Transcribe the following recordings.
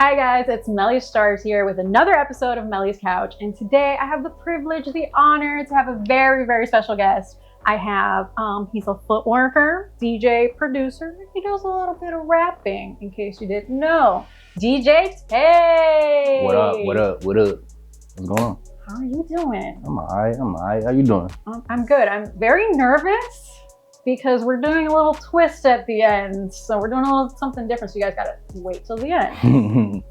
Hi guys, it's Melly Starz here with another episode of Melly's Couch, and today I have the privilege, the honor to have a very, very special guest. I have, he's a footworker, DJ, producer. He does a little bit of rapping, in case you didn't know. DJ Taye! What up, what up, what up? What's going on? How are you doing? I'm alright. How you doing? I'm good. I'm very nervous because we're doing a little twist at the end. So we're doing a little something different, so you guys gotta wait till the end.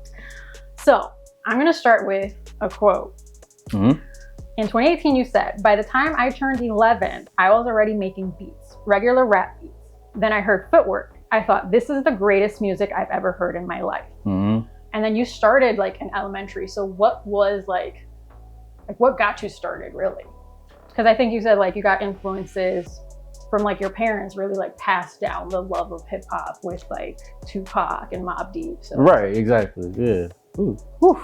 So I'm gonna start with a quote. Mm-hmm. In 2018, you said, by the time I turned 11, I was already making beats, regular rap beats. Then I heard Footwork. I thought, this is the greatest music I've ever heard in my life. Mm-hmm. And then you started like in elementary. So what was like what got you started really? Because I think you said like you got influences from like your parents really like passed down the love of hip hop with like Tupac and Mobb Deep. So. Right, exactly, yeah. Ooh. Whew.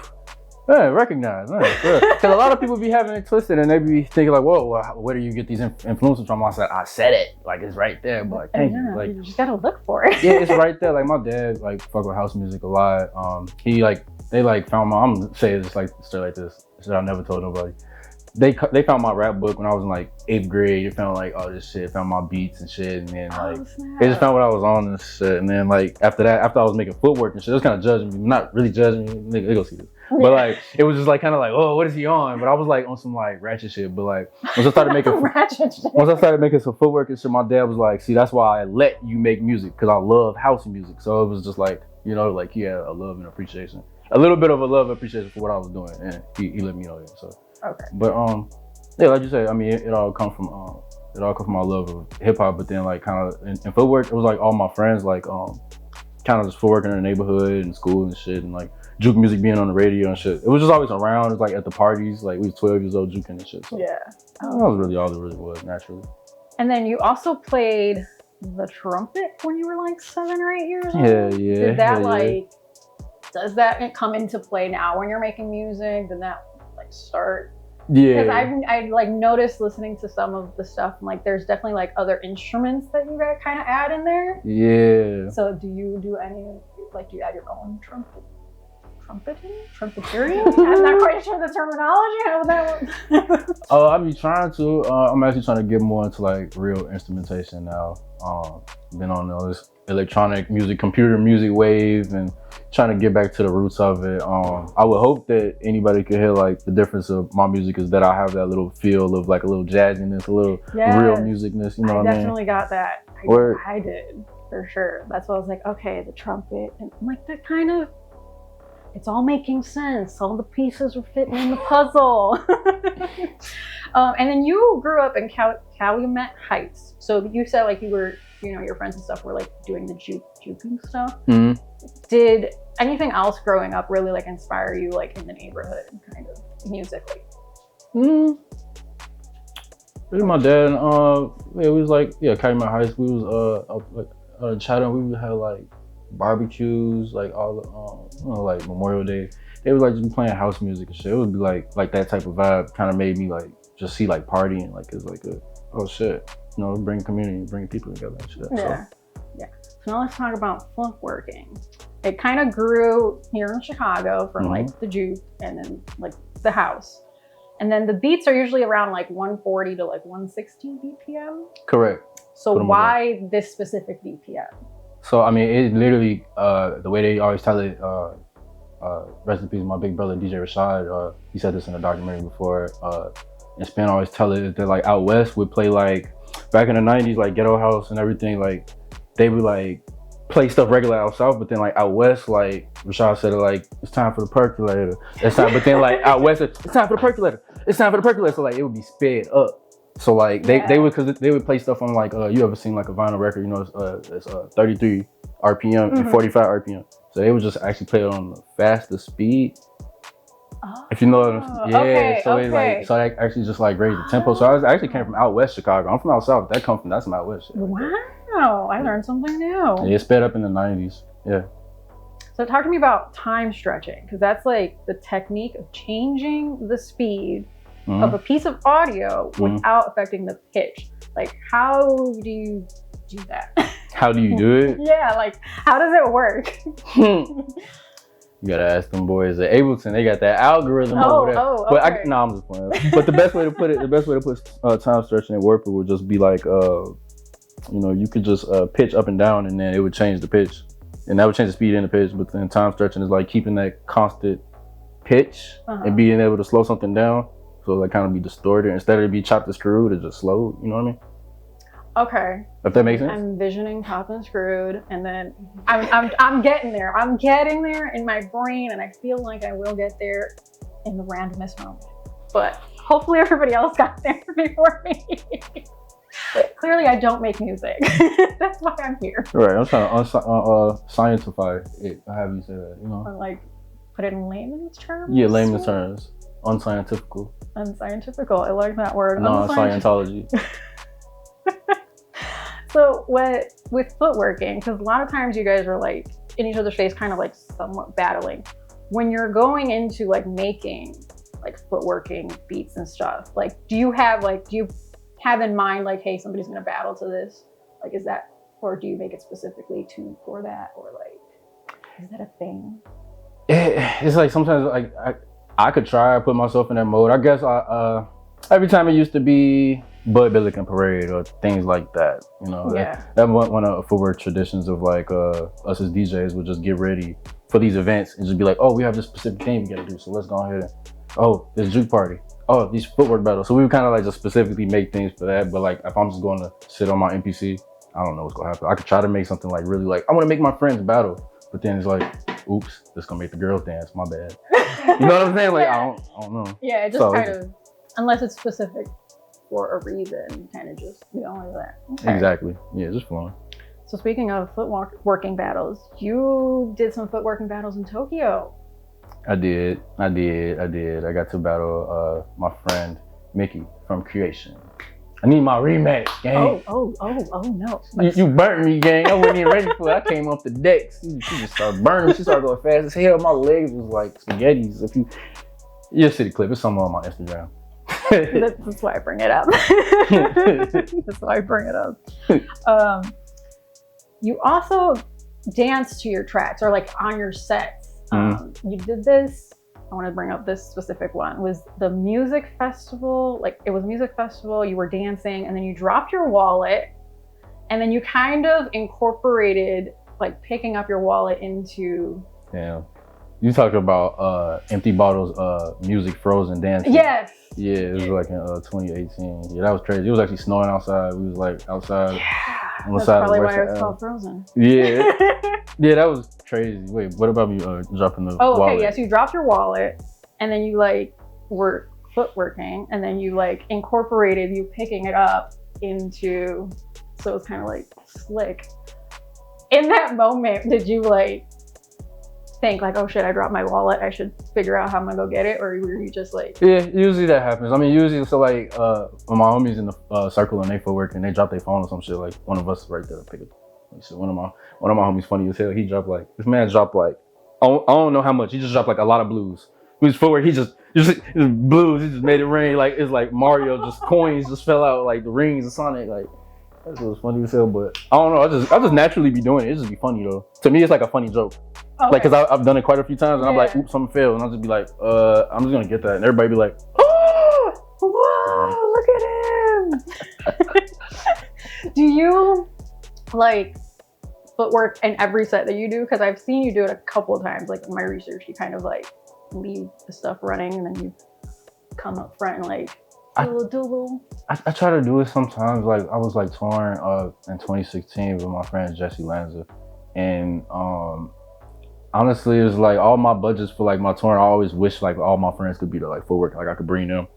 Yeah, recognize. Because a lot of people be having it twisted and they be thinking like, whoa, where do you get these influences from? I said it, like it's right there, but thank you. Like, you just gotta look for it. Yeah, it's right there. Like my dad, like fuck with house music a lot. They found my, I'm gonna say this like straight like this, shit I never told nobody. They found my rap book when I was in like 8th grade. They found like all this shit, found my beats and shit, and then like they just found what I was on and shit. And then like after I was making footwork and shit, it was kind of judging me, not really judging me. They go see this, but like it was just like kind of like, oh, what is he on? But I was like on some like ratchet shit. But like once I started making some footwork and shit, my dad was like, see, that's why I let you make music, because I love house music. So it was just like, you know, like he had a love and appreciation, a little bit of a love and appreciation for what I was doing, and he let me know that. So. Okay. But yeah, like you said, I mean, it all come from my love of hip hop. But then like kind of in footwork, it was like all my friends like kind of just footworking in the neighborhood and school and shit, and like juke music being on the radio and shit. It was just always around. It was like at the parties, like we was 12 years old juking and shit. So yeah, that was really all it really was naturally. And then you also played the trumpet when you were like 7 or 8 years old. Yeah. Did that does that come into play now when you're making music? Did that like start? Yeah, because I like noticed listening to some of the stuff, and like there's definitely like other instruments that you guys kind of add in there. Yeah. So do you do any like do you add your own trumpeteering? I'm not quite sure the terminology. How that works. Oh, I be trying to. I'm actually trying to get more into like real instrumentation now. Been on this electronic music, computer music wave, and trying to get back to the roots of it. I would hope that anybody could hear like the difference of my music is that I have that little feel of like a little jazziness, a little real musicness. You know what I mean? I definitely got that. I did for sure. That's why I was like, okay, the trumpet, and like that kind of. It's all making sense. All the pieces were fitting in the puzzle. And then you grew up in Calumet Heights. So you said like you were, you know, your friends and stuff were like doing the juking stuff. Mm-hmm. Did anything else growing up really like inspire you like in the neighborhood kind of musically? My dad, we was like, Calumet Heights. We was chatting. We would have like barbecues, like all the like Memorial Day. They was like just playing house music and shit. It would be like that type of vibe kind of made me like just see like partying like it's like oh shit, you know, bring community, bring people together and shit. Yeah. So now let's talk about footworking. It kind of grew here in Chicago from like the juke and then like the house. And then the beats are usually around like 140 to like 160 BPM. Correct. So why this specific BPM? So, I mean, it literally, the way they always tell it, rest in peace, my big brother, DJ Rashad, he said this in a documentary before, and Spin always tell it that like out west would play like, back in the 90s, like ghetto house and everything, like they would like play stuff regular out south, but then like out west, like Rashad said it like, it's time for the percolator. But then like out west, it's time for the percolator. It's time for the percolator. So like it would be sped up. So like they would play stuff on like you ever seen like a vinyl record, you know, it's 33 RPM and 45 RPM. So they would just actually play it on the faster speed. Oh, if you know what I'm saying. So that actually just like raised the tempo. So I actually came from out west Chicago. I'm from out south. That's from out west. Wow, I learned something new. Yeah, it sped up in the 90s. Yeah. So talk to me about time stretching, because that's like the technique of changing the speed of a piece of audio without affecting the pitch. Like, how do you do that? How do you do it? Yeah, like, how does it work? You gotta ask them boys at Ableton. They got that algorithm over there. But okay. I'm just playing. But the best way to put Timestretching and Warper would just be like, you know, you could just pitch up and down, and then it would change the pitch, and that would change the speed and the pitch. But then Timestretching is like keeping that constant pitch and being able to slow something down, so like kind of be distorted instead of be chopped and screwed. It's just slow. You know what I mean? Okay. If that makes sense. I'm envisioning chopped and screwed, and then I'm getting there. I'm getting there in my brain, and I feel like I will get there in the randomest moment. But hopefully everybody else got there before me. But clearly I don't make music. That's why I'm here. Right. I'm trying to scientify it. How do you say that? You know. Or like put it in layman's terms. Yeah, layman's terms. Unscientifical. Unscientifical. I like that word. Non-Scientology. So with footworking, because a lot of times you guys are like in each other's face, kind of like somewhat battling. When you're going into like making like footworking beats and stuff, like do you have in mind like, hey, somebody's gonna battle to this? Like, is that, or do you make it specifically tuned for that, or like, is that a thing? It's like sometimes like I could try put myself in that mode. I guess every time it used to be Bud Billiken Parade or things like that, you know. Yeah. That one of footwork traditions of like us as DJs would just get ready for these events and just be like, oh, we have this specific thing we gotta do, so let's go ahead and, oh, this juke party, oh, these footwork battles. So we would kind of like just specifically make things for that. But like if I'm just going to sit on my MPC, I don't know what's gonna happen. I could try to make something like really like, I want to make my friends battle, but then it's like, oops, this gonna make the girls dance, my bad. You know what I'm saying? Like I don't know. Yeah, it just kind of, unless it's specific for a reason, kind of just like that. Okay. Exactly. Yeah, just flowing. So speaking of footworking battles, you did some footworking battles in Tokyo. I did. I got to battle my friend Mickey from Creation. I need my rematch, gang. Oh no. You burnt me, gang. I wasn't even ready for it. I came off the decks. She just started burning. She started going fast as hell. My legs was like spaghettis. You'll see the clip. It's somewhere on my Instagram. That's why I bring it up. That's why I bring it up. You also dance to your tracks, or like on your sets. You did this. I want to bring up this specific one. Was the music festival? Like it was a music festival. You were dancing, and then you dropped your wallet, and then you kind of incorporated like picking up your wallet into. Yeah. You talking about Empty Bottles music frozen dancing. Yes. Yeah, it was like in 2018. Yeah, that was crazy. It was actually snowing outside. We was like outside. Yeah, on the that's side probably of why it's called Frozen. Yeah. Yeah, that was crazy. Wait, what about me dropping the wallet? Okay, yes, you dropped your wallet, and then you like were footworking, and then you like incorporated you picking it up into, so it's kind of like slick. In that moment, did you like think like, oh shit, I dropped my wallet, I should figure out how I'm gonna go get it, or were you just like? Yeah, usually that happens. I mean, usually so like when my homies in the circle and they footwork and they drop their phone or some shit, like one of us right there to pick it. So one of my homies funny as hell. He dropped like, this man dropped like, I don't know how much. He just dropped like a lot of blues. He was footwork. He just blues. He just made it rain. Like it's like Mario. Just coins just fell out like the rings of Sonic. Like that was funny as hell. But I don't know. I just naturally be doing it. It just be funny though. To me, it's like a funny joke. Okay. Like, cause I've done it quite a few times, and I'm like, oops, something failed, and I'll just be like, I'm just gonna get that, and everybody be like, oh, whoa, look at him. Do you like footwork in every set that you do? Because I've seen you do it a couple of times. Like in my research, you kind of like leave the stuff running, and then you come up front and like do a little. I try to do it sometimes. Like I was like touring in 2016 with my friend Jesse Lanza, and honestly, it's like all my budgets for like my touring, I always wish like all my friends could be the like footwork, like I could bring them.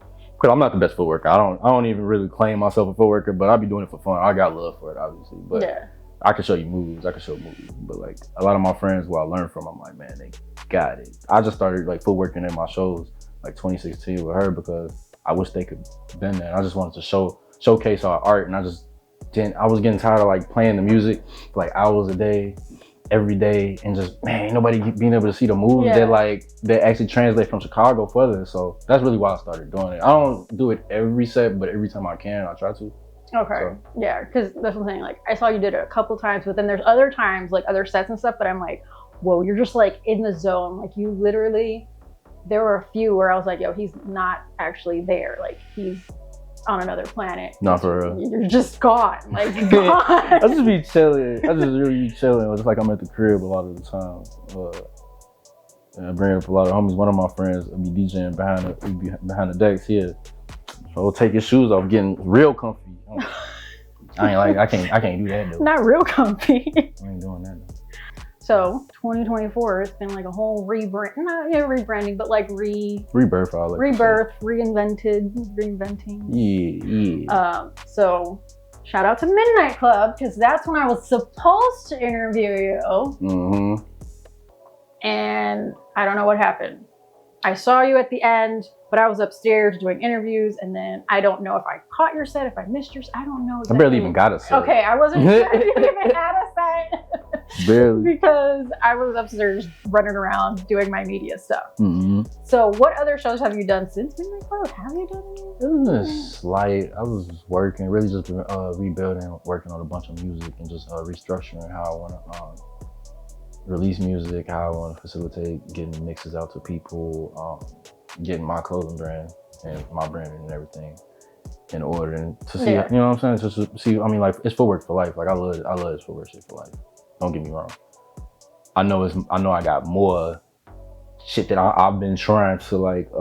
Cause I'm not the best footworker. I don't even really claim myself a footworker, but I be doing it for fun. I got love for it, obviously. But yeah. I can show you moves. I can show moves. But like a lot of my friends who I learned from, I'm like, man, they got it. I just started like footworking in my shows like 2016 with her because I wish they could have been there. I just wanted to showcase our art, and I was getting tired of like playing the music for like hours a day, every day, and just, man, ain't nobody being able to see the moves that actually translate from Chicago further. So that's really why I started doing it. I don't do it every set, but every time I can, I try to. Okay. So. Yeah, because that's what I'm saying. Like I saw you did it a couple times, but then there's other times, like other sets and stuff, that I'm like, whoa, you're just like in the zone. Like you literally, there were a few where I was like, yo, he's not actually there. Like he's on another planet. Not for real. You're just gone. Like gone. I just be chilling. I just really be chilling. It's like I'm at the crib a lot of the time. And I bring up a lot of homies. One of my friends will be DJing behind the decks here. So he'll take his shoes off, getting real comfy. I can't do that though. Not real comfy. I ain't doing that though. So 2024, it's been like a whole rebranding, but like rebirth, reinventing. Yeah. So shout out to Midnight Club, because that's when I was supposed to interview you. Mm-hmm. And I don't know what happened. I saw you at the end, but I was upstairs doing interviews, and then I don't know if I caught your set, if I missed your set. I don't know exactly. I barely even got a set. Okay, I wasn't sure if you even had a set. Barely. Because I was upstairs running around doing my media stuff. Mm-hmm. So what other shows have you done since Midnight Club? Have you done any? It was slight. I was just working, really just rebuilding, working on a bunch of music and just restructuring how I want to release music, how I want to facilitate getting mixes out to people, getting my clothing brand and my branding and everything in order, and to see, you know what I'm saying? Just to see, I mean, like, it's footwork for life. Like, I love this footwork shit for life. Don't get me wrong. I know I got more shit that I've been trying to like,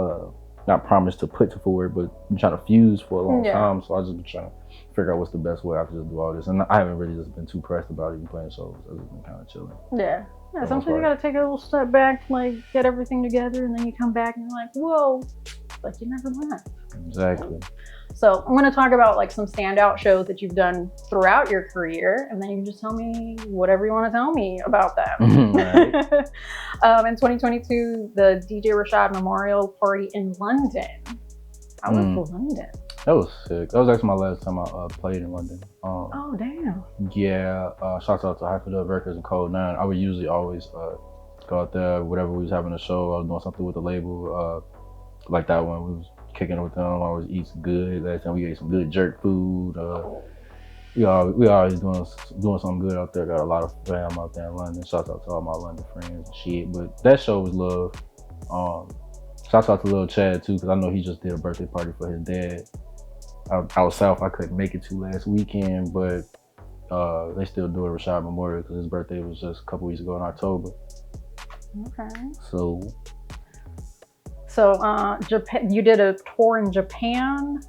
not promise to put to footwork, but been trying to fuse for a long time. So I just been trying to figure out what's the best way I can just do all this. And I haven't really just been too pressed about even playing shows. I've just been kind of chilling. Yeah, sometimes you gotta take a little step back, like get everything together, and then you come back and you're like, whoa, like you never left. Exactly. So I'm gonna talk about like some standout shows that you've done throughout your career, and then you can just tell me whatever you want to tell me about them. Right. In 2022, the DJ Rashad Memorial Party in London. How was London? That was sick. That was actually my last time I played in London. Oh, damn. Yeah, shout out to Hyperdub Records and Code 9. I would usually always go out there, whatever we was having a show, I was doing something with the label, like that one, we was kicking it with them. I always eat some good. Last time we ate some good jerk food. We always doing something good out there. Got a lot of fam out there in London. Shout out to all my London friends and shit. But that show was love. Shout out to Lil Chad too, because I know he just did a birthday party for his dad. Out south, I couldn't make it to last weekend, but they still do a Rashad Memorial because his birthday was just a couple weeks ago in October. Okay. So Japan, you did a tour in Japan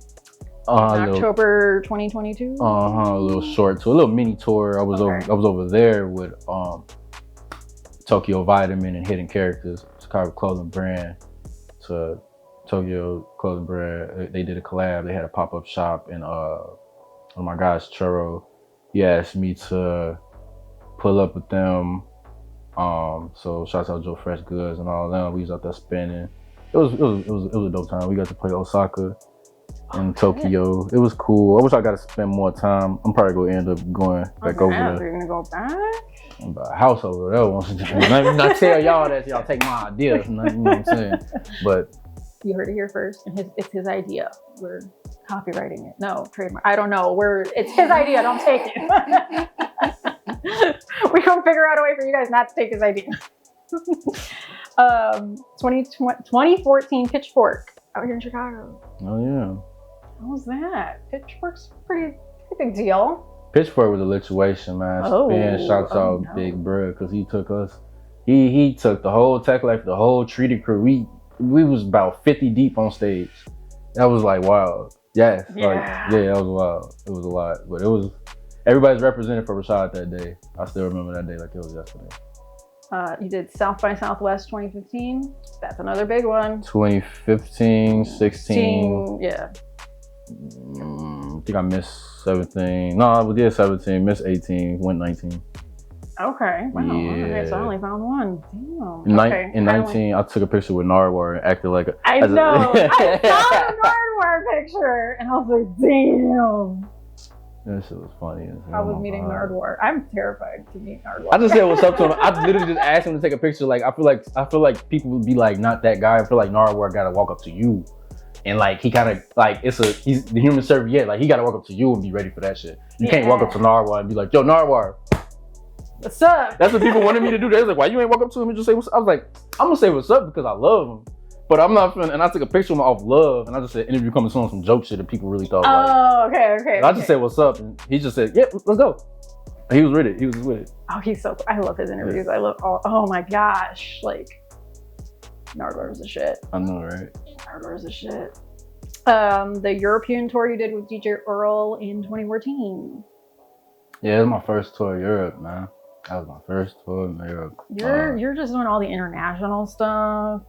in October 2022? A little short tour, a little mini tour. I was over there with Tokyo Vitamin and Hidden Characters, Chicago clothing brand, to Tokyo clothing brand. They did a collab. They had a pop-up shop, and one of my guys, Churro, he asked me to pull up with them. So shout out Joe Fresh Goods and all of them. We was out there spinning. It was a dope time. We got to play Osaka and Tokyo. It was cool. I wish I got to spend more time. I'm probably gonna end up going back over there. You're gonna go back? I'm about a house over there. Let me not tell y'all that y'all take my ideas. You know what I'm saying? But you heard it here first. And it's his idea. We're copywriting it. No, trademark. I don't know. It's his idea. Don't take it. We're gonna figure out a way for you guys not to take his idea. 2014 Pitchfork out here in Chicago. Oh yeah. How was that? Pitchfork's pretty big deal. Pitchfork was a lituation, man. Shouts out Big Bro, because he took us. He took the whole Tech Life, the whole Treaty crew. We was about 50 deep on stage. That was like wild. Yes. Yeah. That was wild. It was a lot, but it was. Everybody's represented for Rashad that day. I still remember that day like it was yesterday. You did South by Southwest 2015. That's another big one. 2015, 16. Yeah. I think I missed 17. No, we did 17, missed 18, went 19. Okay. Wow. Yeah. Okay, so I only found one. Damn. In 19, I took a picture with Nardwar and acted like I know. I saw the Nardwar picture and I was like, damn. That shit was funny. I was meeting Nardwar. I'm terrified to meet Nardwar. I just said what's up to him. I literally just asked him to take a picture. Like I feel like people would be like, not that guy. I feel like Nardwar gotta walk up to you, and like he kind of like he's the human serviette. Like he gotta walk up to you and be ready for that shit. You can't walk up to Nardwar and be like, yo Nardwar, What's up? That's what people wanted me to do. They was like, why you ain't walk up to him and just say what's up? I was like, I'm gonna say what's up because I love him. But I'm not feeling, and I took a picture of him off love, and I just said interview coming soon, some joke shit that people really thought. Okay. And I just said what's up, and he just said, yep, let's go. And he was with it. He was with it. Oh, he's so. I love his interviews. I love. Oh my gosh, like Nardwar's the shit. I know, right? Nardwar's the shit. The European tour you did with DJ Earl in 2014. Yeah, it was my first tour of Europe, man. That was my first tour in Europe. You're just doing all the international stuff.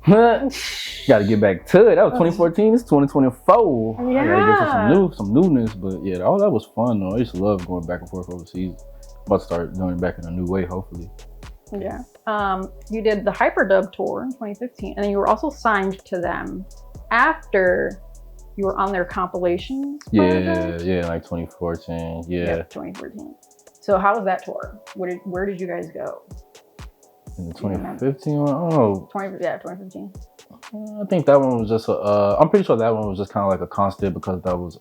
Gotta get back to it. That was 2014. It's 2024. Yeah. I gotta get to some newness, but yeah, all that was fun though. I used to love going back and forth overseas. I'm about to start doing it back in a new way, hopefully. Yeah. You did the Hyperdub tour in 2015, and then you were also signed to them after you were on their compilations project? Yeah, like 2014. Yeah, 2014. So how was that tour? Where did you guys go? In the 2015 one? I don't know. 2015. I think that one was just I'm pretty sure that one was just kind of like a constant because that was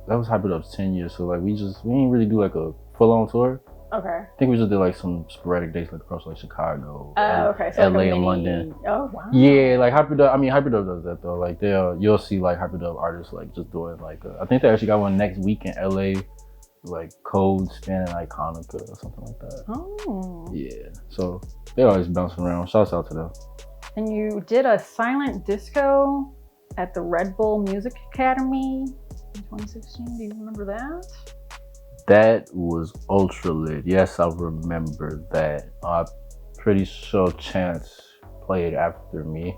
Hyperdub's 10 years. So like we didn't really do like a full-on tour. Okay. I think we just did like some sporadic dates like across like Chicago, okay. So LA like and London. Oh wow. Yeah, like Hyperdub does that though. Like you'll see like Hyperdub artists like just doing like I think they actually got one next week in LA, like Code, Spin, and Iconica or something like that. Oh. Yeah. So they always bouncing around. Shouts out to them. And you did a silent disco at the Red Bull Music Academy in 2016. Do you remember that? That was ultra lit. Yes, I remember that. I'm pretty sure Chance played after me.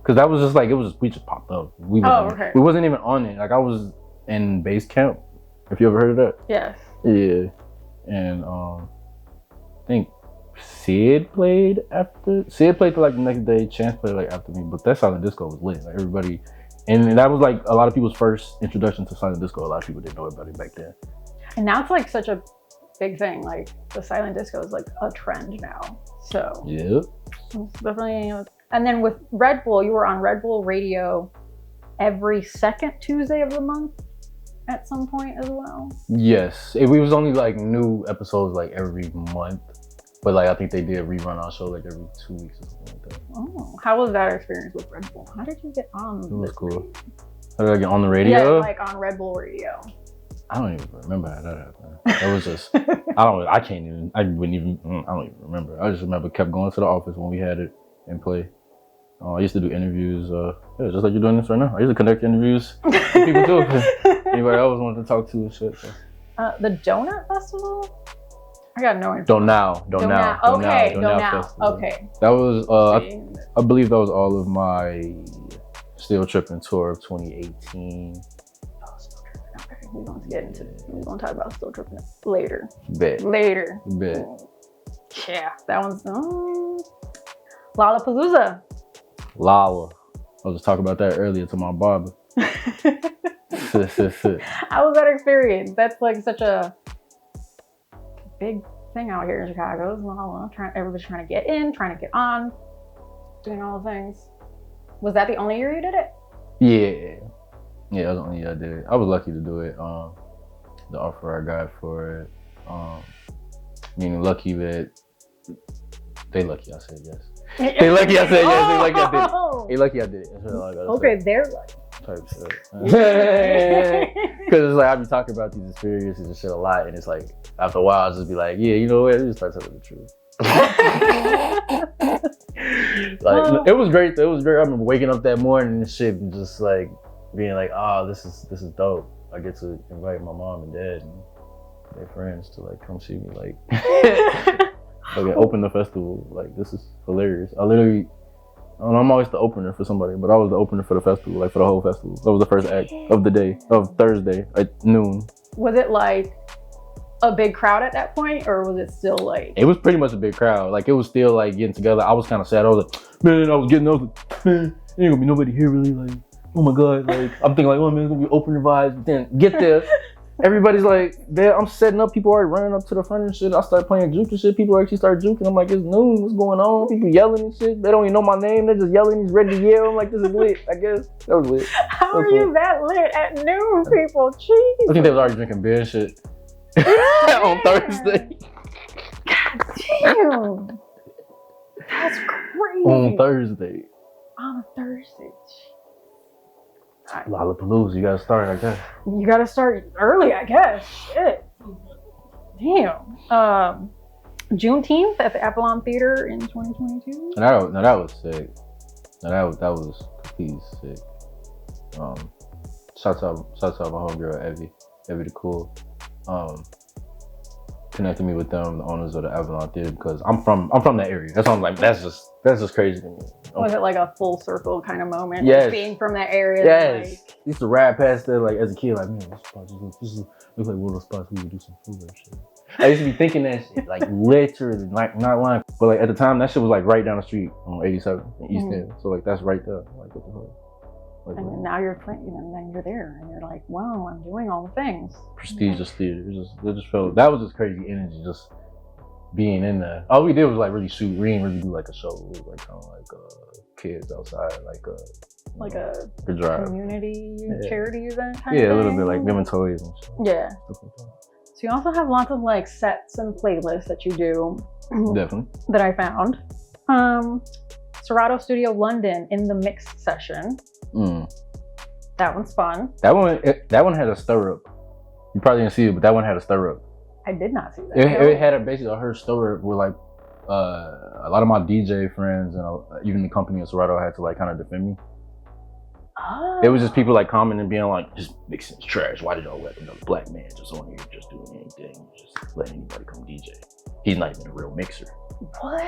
Cause that was just like, we just popped up. We wasn't even on it. Like I was in base camp. If you ever heard of that? Yes. Yeah. And I think Sid played for like the next day. Chance played like after me. But that silent disco was lit. Like everybody, and that was like a lot of people's first introduction to silent disco. A lot of people didn't know about it back then. And now it's like such a big thing. Like the silent disco is like a trend now. So yeah, it's definitely. And then with Red Bull, you were on Red Bull Radio every second Tuesday of the month at some point as well. Yes, we was only like new episodes like every month, but like I think they did rerun our show like every 2 weeks or something like that. Oh, how was that experience with Red Bull? How did you get on? It was cool. How did I get on the radio? Yeah, like on Red Bull Radio. I don't even remember how that happened. That was just, I don't even remember. I just remember kept going to the office when we had it in play. I used to do interviews, just like you're doing this right now. I used to conduct interviews with people too. Anybody else wanted to talk to and shit. So. The Donut Festival? I got no info. Don't now. Okay. That was, I believe that was all of my Still Tripping tour of 2018. We're going to get into it. We're going to talk about Still Tripping later. Bet. Yeah, that one's Lollapalooza. Lala. I was just talking about that earlier to my barber. How was that experience? That's like such a big thing out here in Chicago. Lolla. Everybody's trying to get in, trying to get on, doing all the things. Was that the only year you did it? Yeah. Yeah, that was the only year I did it. I was lucky to do it. The offer I got for it, meaning lucky that they lucky I said yes. They lucky I said yes. They lucky I did it. They lucky I did it. That's all I gotta say. They're lucky. Type shit. Because it's like I be talking about these experiences and shit a lot, and it's like after a while I just be like, yeah, you know what? Just start telling the truth. Like it was great. It was great. I remember waking up that morning and shit, and just like being like, oh, this is dope. I get to invite my mom and dad and their friends to like come see me, like open the festival. Like this is hilarious. I'm always the opener for somebody, but I was the opener for the festival, like for the whole festival. That was the first act of the day, of Thursday at noon. Was it like a big crowd at that point, or was it still like? It was pretty much a big crowd. Like it was still like getting together. I was kind of sad. I was like, man, ain't gonna be nobody here really. Like, oh my god. Like I'm thinking like, oh man, it's gonna be opener vibes. But then get there, everybody's like, there. I'm setting up. People already running up to the front and shit. I start playing juke and shit. People actually start juking. I'm like, it's noon. What's going on? People yelling and shit. They don't even know my name. They're just yelling. He's ready to yell. I'm like, this is lit. I guess that was lit. How are you that lit at noon, people? Jeez. I think they was already drinking beer and shit on Thursday. Damn. That's crazy. On Thursday. On a Thursday. Lollapalooza, you gotta start like that. You gotta start early, I guess. Shit. Damn. Juneteenth at the Avalon Theater in 2022. No, that was sick. No, that was completely sick. Shouts out my homegirl Evie the Cool. Connected me with them, the owners of the Avalon Theater, because I'm from that area. That's why I'm like, that's just crazy to me. Was it like a full circle kind of moment? Yes. Like being from that area. Yes. Like... Used to ride past there like as a kid, like, man, this spot looks like one of those spots we would do some food and shit. I used to be thinking that shit, like literally, like not lying. But like at the time, that shit was like right down the street on 87 in East End. So like that's right there. Like what the hell? Like, and then now you're playing, now you're there, and you're like, wow, I'm doing all the things. Prestigious theater. It just felt, that was just crazy energy, just being in there. All we did was like really shoot. We didn't really do like a show. It was like kind of like kids outside, like a community charity event kind of a thing. little bit like Memento and shit. Yeah. Stuff like that. So you also have lots of like sets and playlists that you do. Definitely. That I found. Serato Studio London in the mix session. That one's fun. That one had a stir up. You probably didn't see it, but that one had a stir up. I did not see that. It had basically her stir up where like a lot of my DJ friends and even the company of Serato had to like kind of defend me. Oh. It was just people like commenting and being like, "Just mixing trash. Why did y'all let another black man just on here just doing anything, just letting anybody come DJ? He's not even a real mixer." What?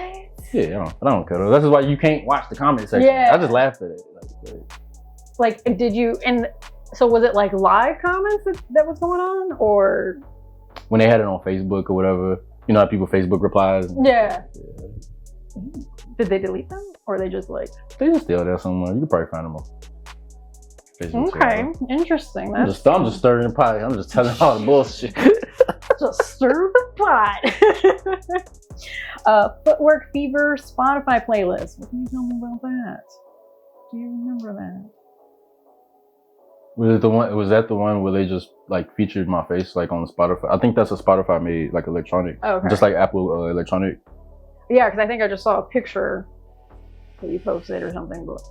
Yeah, I don't care. That's why you can't watch the comment section. Yeah. I just laughed at it. Like, did you? And so was it like live comments that was going on, or when they had it on Facebook or whatever? You know how people Facebook replies. Yeah. Did they delete them, or they just like? They just still there somewhere. You could probably find them on Facebook. Okay, interesting. I'm just stirring the pot. I'm just telling all the bullshit. Just stir the pot. Footwork Fever Spotify playlist. What can you tell me about that? Do you remember that? Was that the one where they just like featured my face like on Spotify? I think that's a Spotify made like electronic. Okay. Just like Apple electronic. Yeah, because I think I just saw a picture that you posted or something, but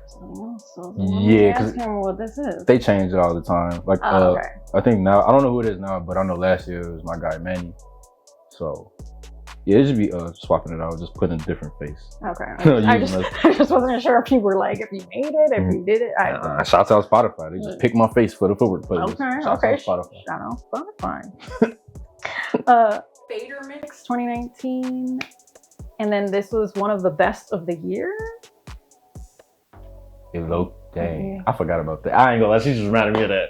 something else. So yeah, ask him what this is. They change it all the time. Like okay. I think now, I don't know who it is now, but I know last year it was my guy Manny. So yeah, it should be swapping it out, just putting a different face. Okay. I just wasn't sure if you were like, if you made it, if you did it. Shout out Spotify. They just picked my face for the Footwork playlist. Okay. Shout out Spotify. Fader Mix 2019. And then this was one of the best of the year. Dang, I forgot about that. I ain't gonna lie, she just reminded me of that.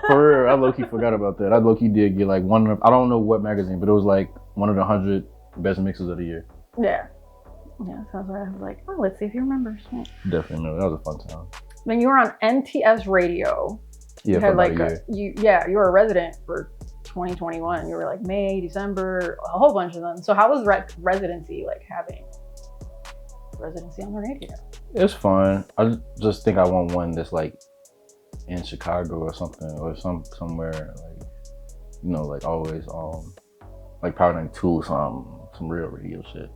For real, I low-key forgot about that. I low-key did get like one of, I don't know what magazine, but it was like one of the 100 best mixes of the year. Yeah, so that's why I was like, oh, let's see if you remember. Definitely, no, that was a fun time. Then you were on NTS Radio. Yeah, for like a year. You were a resident for 2021. You were like May, December, a whole bunch of them. So how was residency, like having residency on the radio? It's fun. I just think I want one that's like in Chicago or something, or somewhere like, you know, like always like probably like some real radio shit.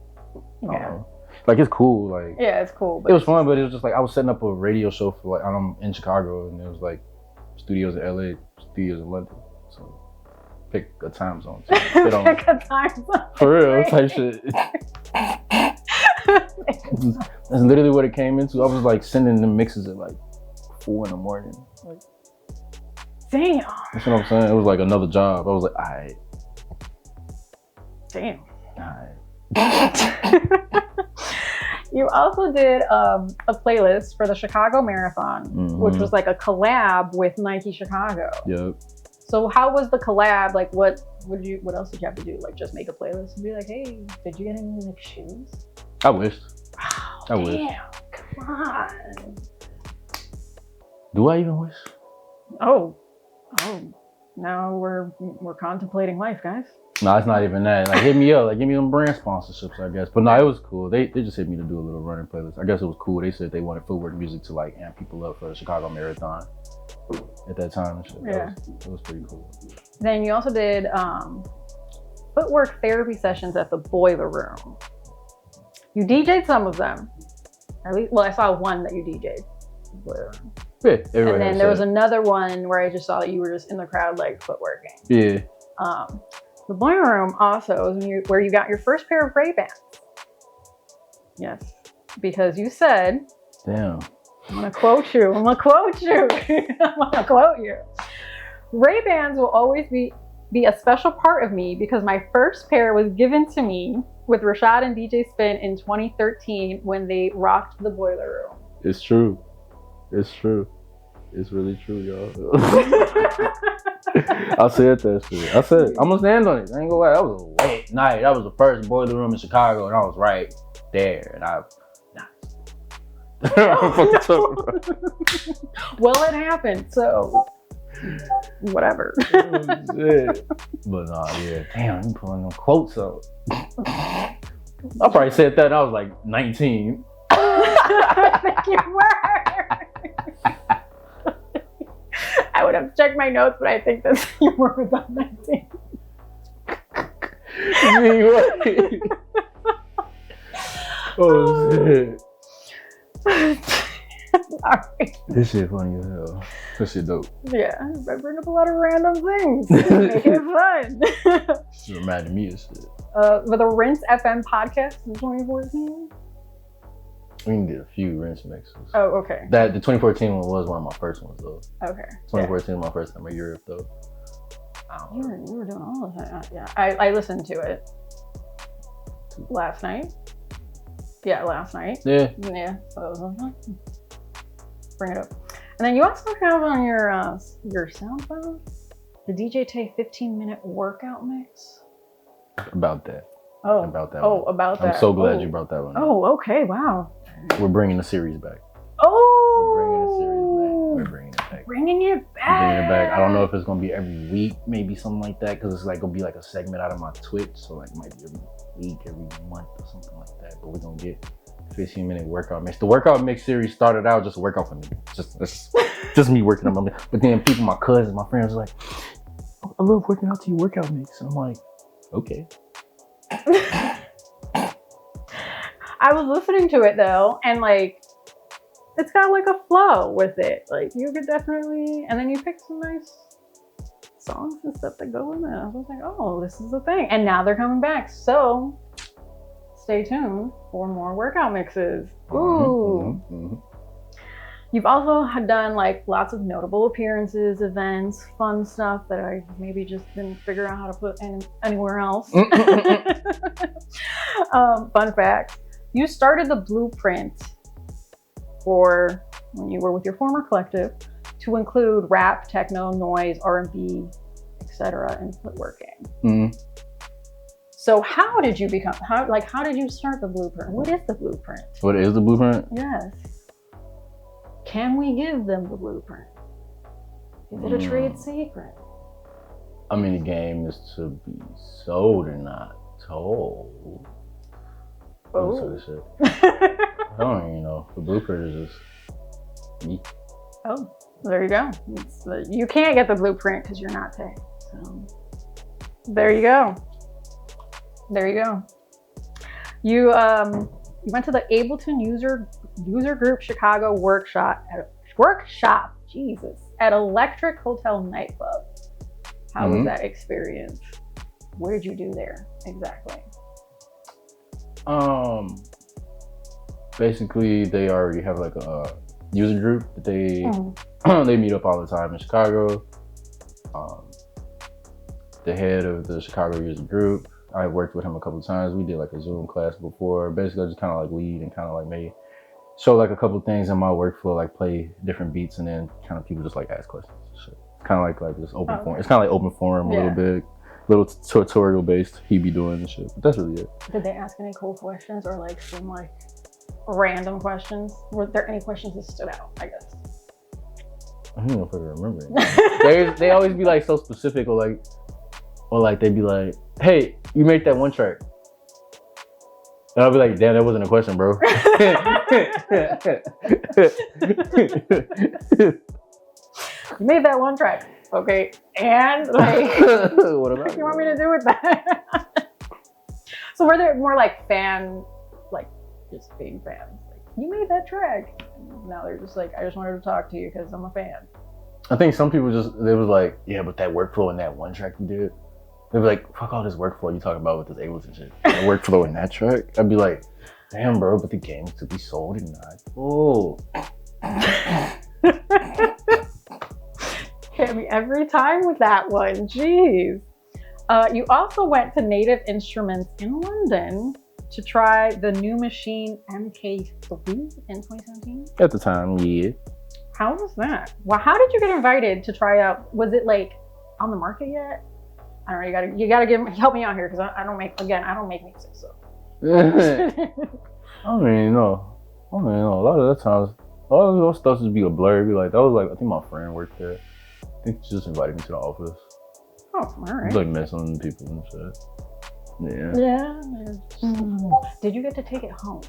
Yeah. Like it's cool. Like yeah, it's cool. But it was fun, but it was just like I was setting up a radio show for like I'm in Chicago, and it was like studios in LA, studios in London. So pick a time zone. So pick a time zone. For real, type shit. That's literally what it came into. I was like sending them mixes at like 4 in the morning. Like, damn. That's what I'm saying. It was like another job. I was like, alright. Damn. Alright. You also did a playlist for the Chicago Marathon, which was like a collab with Nike Chicago. Yep. So how was the collab? Like what else did you have to do? Like just make a playlist and be like, hey, did you get any like shoes? I wish. Wow, I wish. Damn, come on. Do I even wish? Oh, now we're contemplating life, guys. No, it's not even that. Like hit me up, like give me some brand sponsorships, I guess. But no, it was cool. They just hit me to do a little running playlist. I guess it was cool. They said they wanted footwork music to like amp people up for the Chicago Marathon at that time and shit. Yeah. It was pretty cool. Then you also did footwork therapy sessions at the Boiler Room. You DJ'd some of them. At least, well, I saw one that you DJ'd. Boiler Room. Yeah, and then there was another one where I just saw that you were just in the crowd, like footworking. Yeah. The Boiler Room also is where you got your first pair of Ray-Bans. Yes, because you said, damn. I'm gonna quote you. I'm gonna quote you. Ray-Bans will always be a special part of me because my first pair was given to me with Rashad and DJ Spin in 2013 when they rocked the Boiler Room. It's true. It's true. It's really true, y'all. I said that shit. I said, I'm gonna stand on it. I ain't gonna lie. That was a late night. That was the first Boiler Room in Chicago, and I was right there. And well, it happened, so whatever. Oh, shit. But nah, yeah. Damn, I'm pulling them quotes up. I probably said that when I was like 19. I think you were. I would have checked my notes, but I think that you were about 19. Oh shit. Sorry. This shit funny as hell. This shit dope. Yeah, I bring up a lot of random things. Make it fun. This reminded me of shit. For the Rinse FM podcast in 2014. We did a few rinse mixes. Oh, okay. The 2014 one was one of my first ones though. Okay. 2014 was my first time in Europe though. You were doing all of that. Yeah, I listened to it last night. Yeah, last night. Yeah. Yeah. So I was like, bring it up. And then you also have on your Soundcloud the DJ Taye 15-minute workout mix. About that. Oh. About that. Oh, one. about that. I'm so glad you brought that one up. Oh, okay. Wow. We're bringing the series back. Oh. We're bringing it back. Bringing it back. I don't know if it's gonna be every week, maybe something like that, because it's like gonna be like a segment out of my Twitch, so like it might be every week, every month, or something like that. But we're gonna get 15-minute workout mix. The workout mix series started out just a workout for me, just me working on my. But then people, my cousins, my friends, were like, oh, I love working out to your workout mix. And I'm like, okay. I was listening to it though, and like, it's got like a flow with it. Like you could definitely, and then you pick some nice songs and stuff that go in there. I was like, oh, this is the thing. And now they're coming back. So stay tuned for more workout mixes. Ooh. Mm-hmm. You've also done like lots of notable appearances, events, fun stuff that I maybe just didn't figure out how to put anywhere else. Fun fact, you started the blueprint for when you were with your former collective to include rap, techno, noise, R&B, etc. in footworking. Mm-hmm. So how did you how did you start the blueprint? What is the blueprint? What is the blueprint? Yes. Can we give them the blueprint? Is it a trade secret? I mean, the game is to be sold and not told. Oh. Sort of shit. I don't even know. The blueprint is just me. Oh, there you go. You can't get the blueprint because you're not Taye. So there you go. There you go. You went to the Ableton user group Chicago workshop. Jesus, at Electric Hotel Nightclub. How was that experience? What did you do there exactly? Basically, they already have like a user group that they they meet up all the time in Chicago. The head of the Chicago user group, I worked with him a couple of times. We did like a Zoom class before. Basically, I just kind of like lead and kind of like maybe show like a couple of things in my workflow, like play different beats, and then kind of people just like ask questions. So kind of like this open forum. It's kind of like open forum a little bit, little tutorial based. He be doing and shit. But that's really it. Did they ask any cool questions or like some like random questions? Were there any questions that stood out? I guess. I don't know if I remember it. They always be like so specific, or like they'd be like, "Hey, you made that one track." And I'll be like, damn, that wasn't a question, bro. You made that one track. Okay. And like, what about you want me to do with that? So were there more like fan, like just being fans? Like, you made that track. And now they're just like, I just wanted to talk to you because I'm a fan. I think some people they was like, yeah, but that workflow in that one track you did, they'd be like, fuck all this workflow you talking about with this Ableton shit. That workflow in that track? I'd be like, damn, bro, but the game's to be sold and not full. Hit me every time with that one. Jeez. You also went to Native Instruments in London to try the new machine MK3 in 2017? At the time, yeah. How was that? Well, how did you get invited to try out? Was it like on the market yet? I don't know. You gotta help me out here because I don't make music. So I don't really know. A lot of the times, a lot of those stuff just be a blur. Be like, that was like, I think my friend worked there. I think she just invited me to the office. Oh, all right. It's like messing with people and shit. Yeah. Yeah. Did you get to take it home?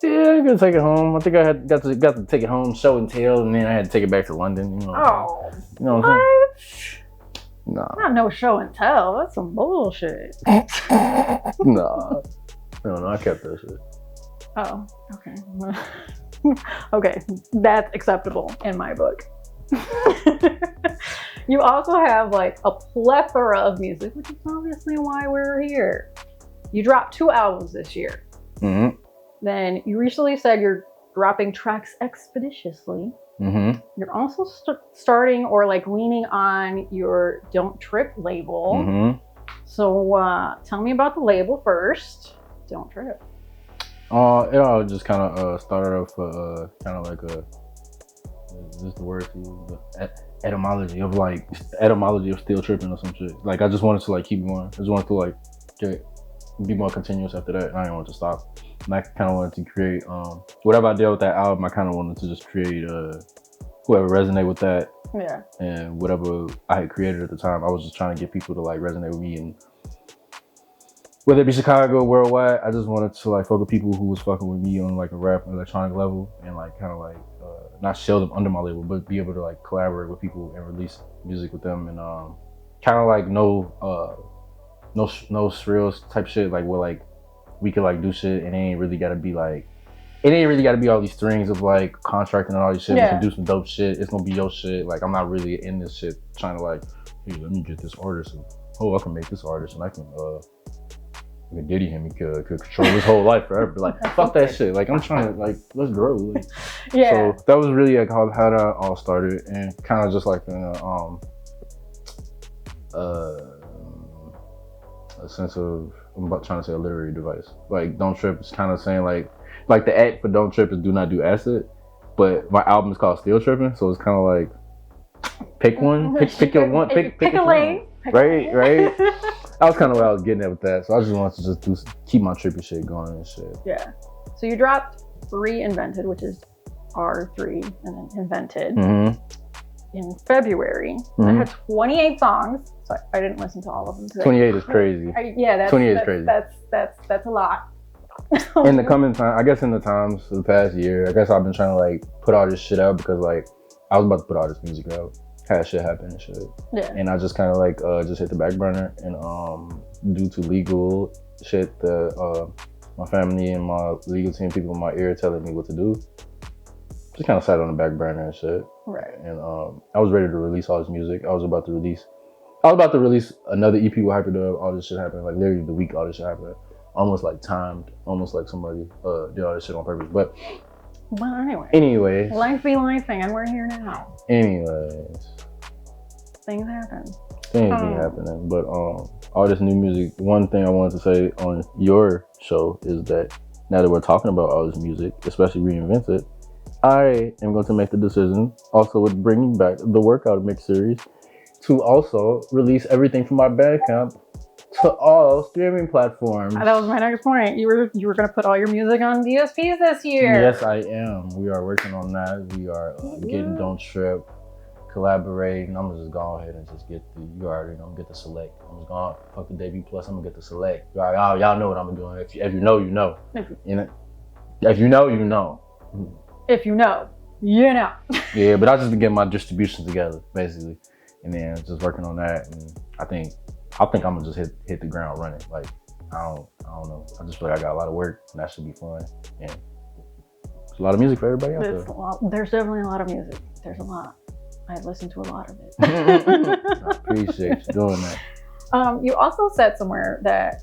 Yeah, I got to take it home. I think I got to take it home, show and tell, and then I had to take it back to London. You know. Oh. You know what I'm saying? Nah. Not no show and tell. That's some bullshit. Nah. No, I kept that shit. Oh, okay. Okay, that's acceptable in my book. You also have like a plethora of music, which is obviously why we're here. You dropped 2 albums this year. Mm-hmm. Then you recently said you're dropping tracks expeditiously. Mm-hmm. You're also starting or like leaning on your Don't Trip label. Mm-hmm. So tell me about the label first. Don't Trip. It all just kind of started off kind of like is this the word to use? The etymology of still tripping or some shit. Like I just wanted to like keep going. I just wanted to like be more continuous after that, and I didn't want to stop. And I kind of wanted to create whatever I did with that album. I kind of wanted to just create whoever resonate with that. Yeah. And whatever I had created at the time, I was just trying to get people to like resonate with me, and whether it be Chicago or worldwide, I just wanted to like fuck with people who was fucking with me on like a rap electronic level, and like kind of like not shell them under my label, but be able to like collaborate with people and release music with them, and kind of like no surreal type shit, like where like we could like do shit and it ain't really gotta be all these strings of like contracting and all this shit. Yeah. We can do some dope shit. It's gonna be your shit. Like I'm not really in this shit trying to like, hey, let me get this artist. And, I can make this artist and I can Diddy him. He could control his whole life forever. Like fuck that shit. Like I'm trying to like let's grow. Like, yeah. So that was really like how that all started, and kind of just like a sense of, I'm about trying to say a literary device. Like Don't Trip is kind of saying like the act for Don't Trip is do not do acid, but my album is called Still Tripping, so it's kind of like pick one, pick your one, pick a lane. Right. That was kind of what I was getting at with that. So I just wanted to just keep my trippy shit going and shit. Yeah. So you dropped Reinvented, which is R3 and then Invented in February. Mm-hmm. It had 28 songs. So I didn't listen to all of them today. 28 is crazy. 28 is crazy. That's a lot. In the coming time, I guess in the times of the past year, I guess I've been trying to like put all this shit out because like I was about to put all this music out. Had shit happen and shit. Yeah. And I just kind of like just hit the back burner, and due to legal shit that my family and my legal team people in my ear telling me what to do, just kind of sat on the back burner and shit. Right. And I was ready to release all this music. I was about to release another EP with Hyperdub. All this shit happened like literally the week all this shit happened. Almost like timed, almost like somebody did all this shit on purpose. But anyways, life be lifing, and we're here now. Anyways, things happen. Things be happening, but all this new music. One thing I wanted to say on your show is that now that we're talking about all this music, especially Reinvented, I am going to make the decision, also with bringing back the Workout Mix series, to also release everything from my Bandcamp to all streaming platforms. That was my next point. You were going to put all your music on DSPs this year. Yes, I am. We are working on that. We are getting Don't Trip, collaborating. I'm just go ahead and just get you already know, get the select. I'm just going to fuck the debut plus. I'm going to get the select. Y'all know what I'm doing. If you know, you know. If you know, you know. If you know, you know. Yeah, but I just been getting my distribution together, basically. And then just working on that. And I think I'm gonna just hit the ground running. Like I don't know. I just feel like I got a lot of work, and that should be fun. And there's a lot of music for everybody out there. There's definitely a lot of music. There's a lot. I listened to a lot of it. I appreciate you doing that. You also said somewhere that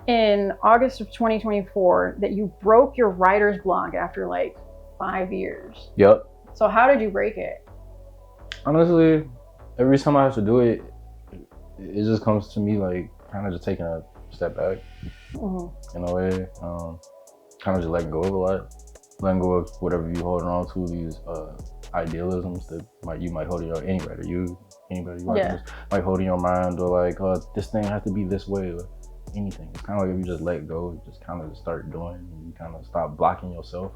in August of 2024 that you broke your writer's block after like 5 years. Yep. So how did you break it? Honestly, every time I have to do it, it just comes to me like kind of just taking a step back in a way. Kind of just letting go of a lot. Letting go of whatever you're holding on to, these idealisms that you might hold in your, anybody might hold in your mind, or like, this thing has to be this way, or anything. It's kind of like if you just let go, you just kind of just start doing, and you kind of stop blocking yourself.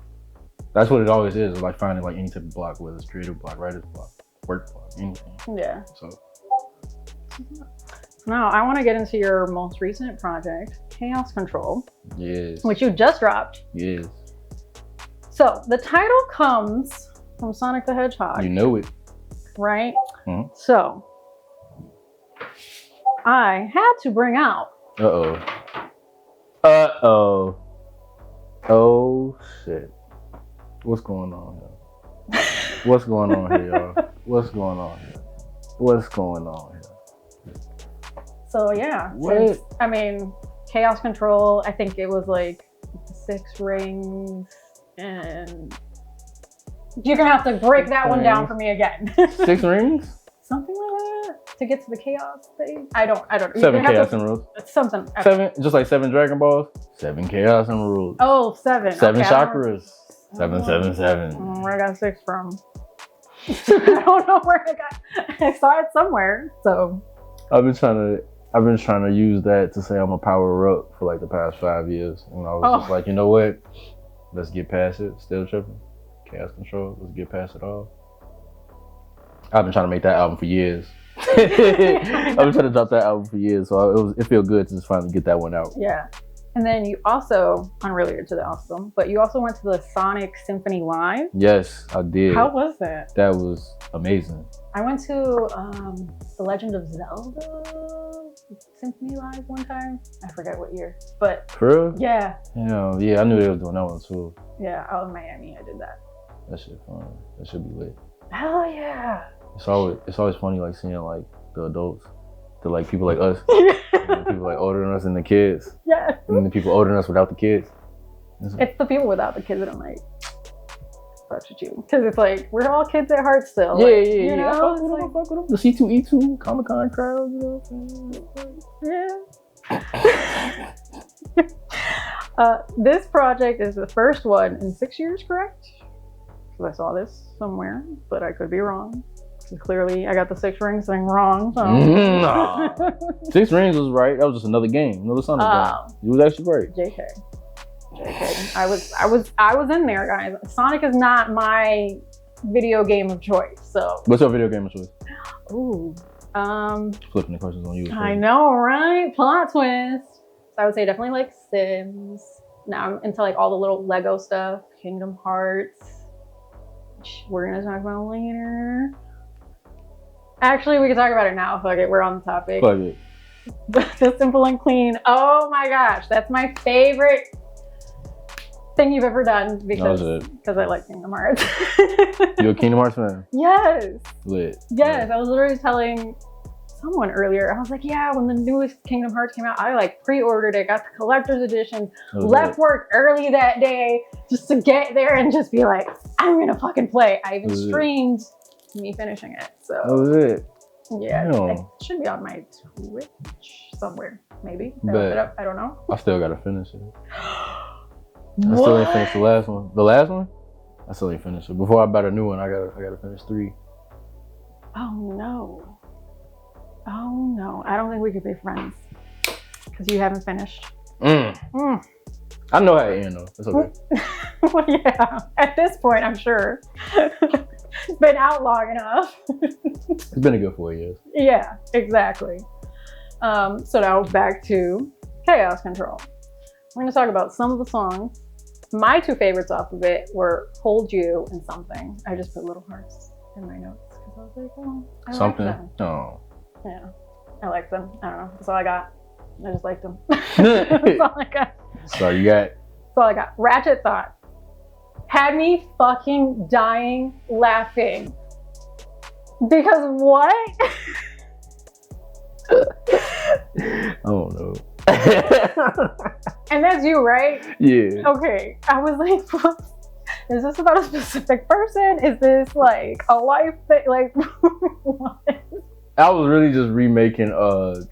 That's what it always is. It's like finding like any type of block, whether it's creative block, writer's block, work block, anything. Yeah. So now I want to get into your most recent project, Chaos Control. Yes. Which you just dropped. Yes. So the title comes from Sonic the Hedgehog. You know it. Right? Mm-hmm. So I had to bring out. Oh shit. What's going on here? What's going on here, y'all? What's going on here? What's going on here? So yeah. What? Chaos Control, I think it was like 6 rings, and you're gonna have to break that one down for me again. 6 rings? Something like that to get to the chaos thing. I don't know. 7 chaos and rules. Something. 7, just like 7 Dragon Balls. 7 chaos and rules. Oh, 7. 7 okay, chakras. 777. Where I got 6 from? I don't know where I got. I saw it somewhere. So I've been trying to use that to say I'm a power up for like the past 5 years, and I was just like, you know what? Let's get past it. Still tripping. Chaos Control. Let's get past it all. I've been trying to make that album for years. I've been trying to drop that album for years, so it feels good to just finally get that one out. Yeah. And then you also, unrelated to the album, but you also went to the Sonic Symphony Live. Yes, I did. How was that? That was amazing. I went to The Legend of Zelda Symphony Live one time. I forget what year, but for real? Yeah. Yeah, I knew they were doing that one too. Yeah, out in Miami, I did that. That shit fun. That should be lit. Hell yeah. It's always funny like seeing like the adults, the like people like us, and people like older than us and the kids. Yeah. And the people older than us without the kids. It's the people without the kids that I'm like, fuck with you, because it's like we're all kids at heart still. Yeah, like, yeah. You know, I fuck with them. The C2E2 Comic-Con crowd, you know what I'm saying? Yeah. This project is the first one in 6 years, correct? Because I saw this somewhere, but I could be wrong. So clearly, I got the 6 rings thing wrong. So. Nah. 6 rings was right. That was just another game, another Sonic game. It was actually great. JK. I was in there, guys. Sonic is not my video game of choice. So. What's your video game of choice? Ooh. Flipping the questions on you. I know, right? Plot twist. So I would say definitely like Sims. Now I'm into like all the little Lego stuff. Kingdom Hearts. Which we're gonna talk about later. Actually, we can talk about it now. Fuck it, we're on the topic. Fuck it. The Simple and Clean. Oh my gosh, that's my favorite thing you've ever done because I like Kingdom Hearts. You a Kingdom Hearts fan? Yes. Lit. Yes, I was literally telling someone earlier. I was like, yeah, when the newest Kingdom Hearts came out, I like pre-ordered it, got the collector's edition, left work early that day just to get there and just be like, I'm gonna fucking play. I even streamed me finishing it. So that was it. Yeah, it should be on my Twitch somewhere, maybe. I don't know. I still gotta finish it. I still ain't finished the last one. The last one? I still ain't finished it. Before I buy a new one, I gotta finish 3. Oh no. Oh no. I don't think we could be friends. Because you haven't finished. I know how it ends though. It's okay. Well, yeah. At this point, I'm sure. It's been out long enough. It's been a good 4 years. Yeah, exactly. So now back to Chaos Control. We're going to talk about some of the songs. My 2 favorites off of it were Hold You and Something. I just put little hearts in my notes because I was like, oh, I Something? like them. Oh. Yeah, I like them. I don't know. That's all I got. I just liked them. That's all I got. So you got. That's all I got. Ratchet Thought had me fucking dying laughing. Because what? I don't know. And that's you, right? Yeah. Okay. I was like, what? Is this about a specific person? Is this like a life thing? Like, what? I was really just remaking, you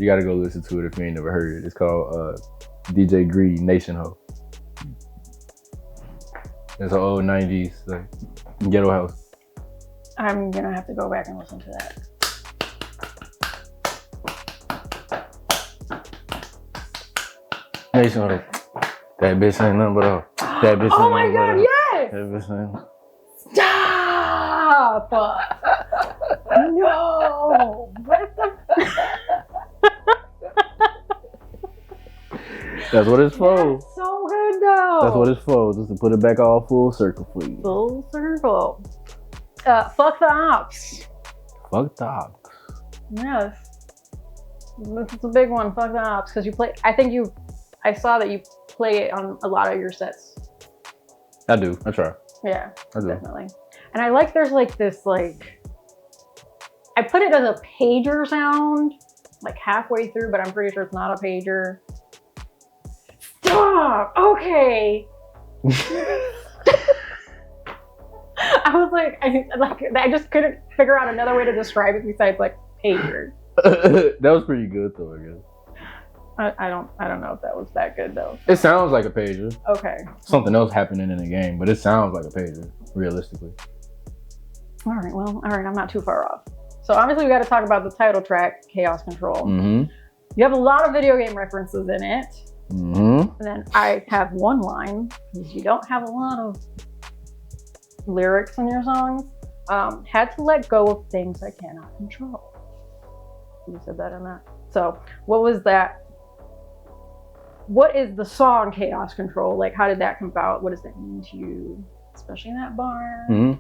gotta go listen to it if you ain't never heard it. It's called DJ Greed Nation Ho. It's an old 90s like, ghetto house. I'm gonna have to go back and listen to that. Nation Ho. That bitch ain't nothing but a. That bitch Oh my god, yes! That bitch ain't. Stop! No! What the? That's what it's for. That's so good though. That's what it's for. Just to put it back all full circle for you. Full circle. Fuck the ops. Fuck the ops. Yes. This is a big one. Fuck the ops. Because you play. I saw that you play it on a lot of your sets. I do. I try. Yeah. I do. Definitely. And I like there's like this like. I put it as a pager sound, like halfway through, but I'm pretty sure it's not a pager. Stop! Okay. I was like, I just couldn't figure out another way to describe it besides like pager. That was pretty good though, I guess. I don't know if that was that good though. It sounds like a pager. Okay. Something else happening in the game, but it sounds like a pager, realistically. All right, I'm not too far off. So obviously we got to talk about the title track, Chaos Control. Mm-hmm. You have a lot of video game references in it. Mm-hmm. And then I have one line, because you don't have a lot of lyrics in your songs. Had to let go of things I cannot control. You said that in that. So what was that? What is the song Chaos Control? Like, how did that come about? What does that mean to you? Especially in that bar. Mm-hmm.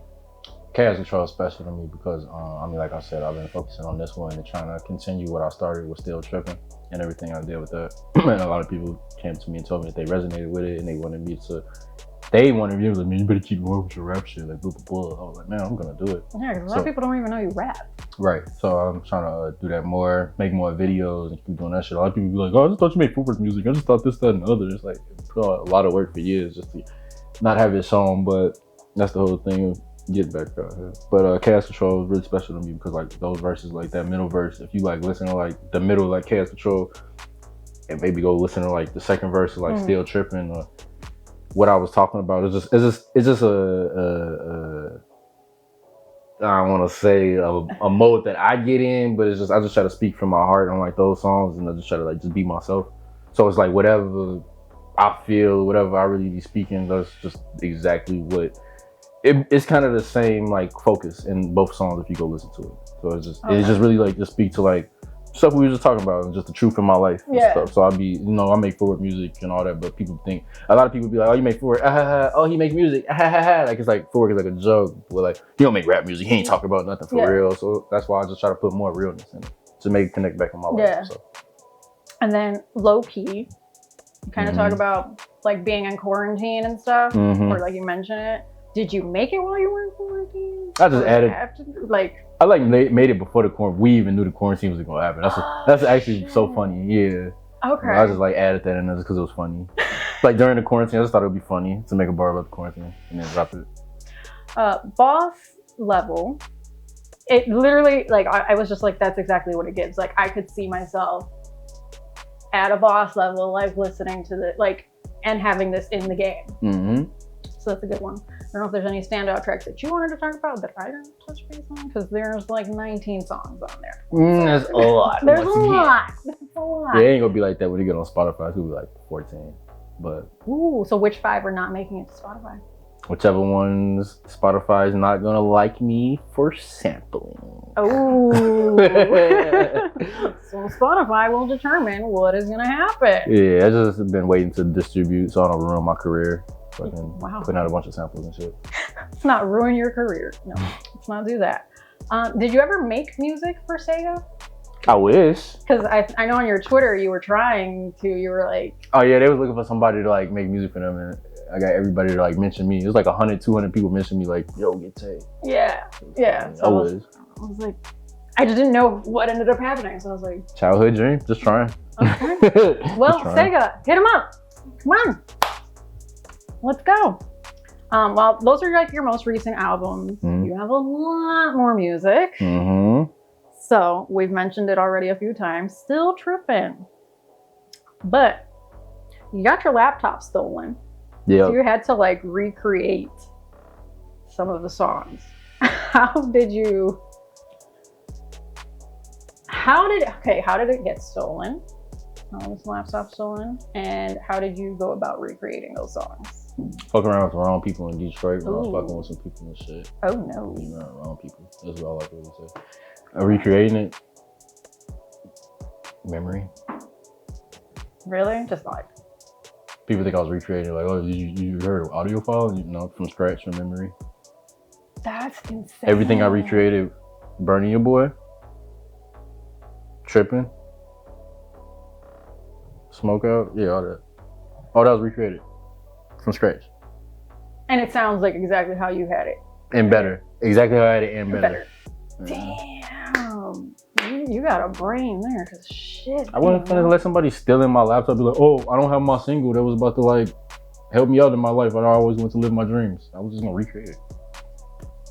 Chaos Control is special to me because, I mean, like I said, I've been focusing on this one and trying to continue what I started with Still Tripping and everything I did with that. And a lot of people came to me and told me that they resonated with it and they wanted me to, like, man, you better keep going with your rap shit, like, blah, blah, blah. I was like, man, I'm gonna do it. Yeah, because a lot of people don't even know you rap. Right, so I'm trying to do that more, make more videos and keep doing that shit. A lot of people be like, oh, I just thought you made footwork music. I just thought this, that, and the other. It's like, put a lot of work for years just to not have it shown, but that's the whole thing of getting back out here. But Chaos Control is really special to me because like those verses, like that middle verse, if you like listen to like the middle, like Chaos Control, and maybe go listen to like the second verse, like Still Tripping, or what I was talking about, it's just a I don't want to say a mode that I get in, but it's just I just try to speak from my heart on like those songs, and I just try to like just be myself. So it's like whatever I feel, whatever I really be speaking, that's just exactly what. It's kind of the same like focus in both songs if you go listen to it. So it's just really like just speak to like stuff we were just talking about and just the truth in my life and stuff. So I'll be, I make forward music and all that, but people think, a lot of people be like, oh, you make forward, oh, he makes music, like it's like forward is like a joke, but like he don't make rap music, he ain't talking about nothing for real. So that's why I just try to put more realness in it to make it connect back in my life. So. And then low key, you kind of talk about like being in quarantine and stuff, or like you mentioned it. Did you make it while you were in quarantine? I just added, I made it before the quarantine. We even knew the quarantine was gonna happen. That's actually so funny. Yeah. Okay. I just like added that in there just because it was funny. Like during the quarantine, I just thought it would be funny to make a bar about the quarantine and then drop it. Boss level. It literally, like, I was just like, that's exactly what it gives. Like, I could see myself at a boss level, like listening to the, like, and having this in the game. Mm-hmm. So that's a good one. I don't know if there's any standout tracks that you wanted to talk about that I didn't touch base on, because there's like 19 songs on there. There's a lot. There's a lot. Yeah, it ain't gonna be like that when you get on Spotify. It's gonna be like 14. But ooh, so which 5 are not making it to Spotify? Whichever ones Spotify is not gonna like me for sampling. Oh. So Spotify will determine what is gonna happen. Yeah, I just been waiting to distribute so I don't ruin my career. Putting out a bunch of samples and shit. Let's not ruin your career. No, let's not do that. Did you ever make music for Sega? I wish. Because I know on your Twitter you were you were like... Oh yeah, they was looking for somebody to like make music for them, and I got everybody to like mention me. It was like 100, 200 people mention me like, yo, get Taye. Yeah. So I was like, I just didn't know what ended up happening. So I was like... Childhood dream, just trying. Okay. Well, Sega, hit them up. Come on. Let's go. Well, those are like your most recent albums. You have a lot more music. So we've mentioned it already a few times. Still tripping. But you got your laptop stolen. Yeah. So you had to like recreate some of the songs. How did it get stolen? How was the laptop stolen? And how did you go about recreating those songs? Fucking around with the wrong people in Detroit when I was fucking with some people and shit. Oh no. You know, wrong people. That's what I like to say. Recreating it. Memory. Really? Just like people think I was recreating like, oh, you heard an audio file? You know, from scratch from memory. That's insane. Everything I recreated, Burnin Your Boy, Tripping, Smoke Out, yeah, all that. All that was recreated from scratch. And it sounds like exactly how you had it. And better. Exactly how I had it and better. Damn. You got a brain there, cause shit. I wasn't finna let somebody steal in my laptop, be like, oh, I don't have my single that was about to like help me out in my life. I always want to live my dreams. I was just gonna recreate it.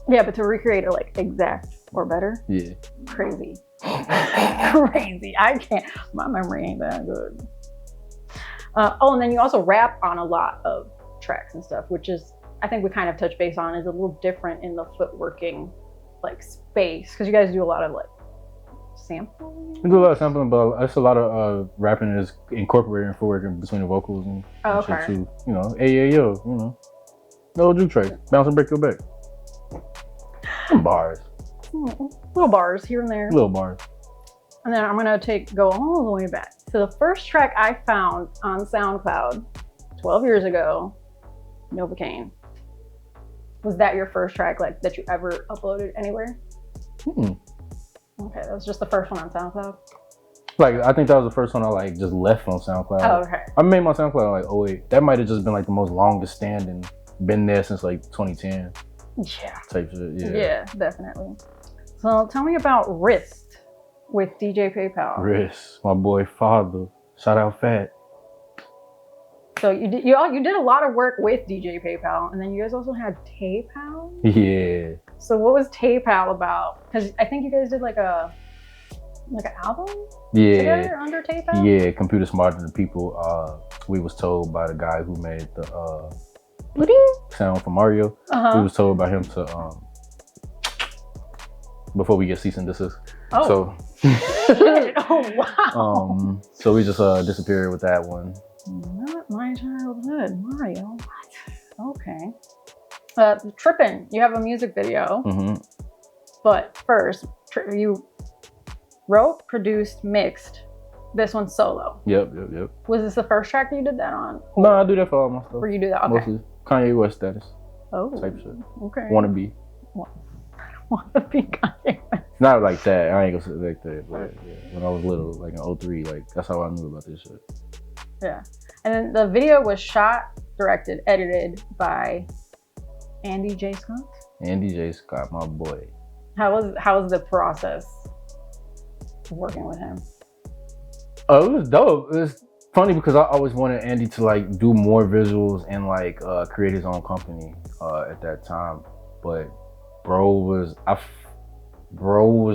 Yeah, but to recreate it like exact or better? Yeah. Crazy. Crazy. I can't, my memory ain't that good. And then you also rap on a lot of tracks and stuff, which is, I think we kind of touch base on, is a little different in the footworking like space, because you guys do a lot of like sampling. We do a lot of sampling, but it's a lot of rapping is incorporating footworking between the vocals and shit too. You know, AAO, you know, no juke tray, bounce and break your back. Some bars. Little bars here and there. Little bars. And then I'm gonna go all the way back. So the first track I found on SoundCloud 12 years ago, Novacane. Was that your first track like that you ever uploaded anywhere? Okay, that was just the first one on SoundCloud? Like, I think that was the first one I like just left on SoundCloud. Oh, okay. I made my SoundCloud like 08. That might have just been like the most longest standing, been there since like 2010. Yeah. Type shit, yeah. Yeah, definitely. So tell me about Wrist with DJ PayPal. Wrist, my boy Father. Shout out Fat. So you did a lot of work with DJ PayPal, and then you guys also had TayPal? Yeah. So what was TayPal about? Because I think you guys did like an album together under TayPal? Yeah, Computer Smarter Than People. We was told by the guy who made the sound for Mario. We was told by him to before we get cease and desist. Oh. So oh wow. So we just disappeared with that one. Not my childhood, Mario. What? Okay. Trippin', you have a music video. But first, you wrote, produced, mixed this one solo. Yep. Was this the first track that you did that on? No, I do that for all my stuff. Or you do that? Okay. Mostly Kanye West status. Oh. Type shit. Okay. Wanna be Kanye West. Not like that. I ain't gonna say like that. But yeah, when I was little, like in 03, like that's how I knew about this shit. Yeah. And then the video was shot, directed, edited by Andy J. Scott. Andy J. Scott, my boy. How was the process of working with him? Oh, it was dope. It was funny because I always wanted Andy to like do more visuals and like create his own company at that time. But bro was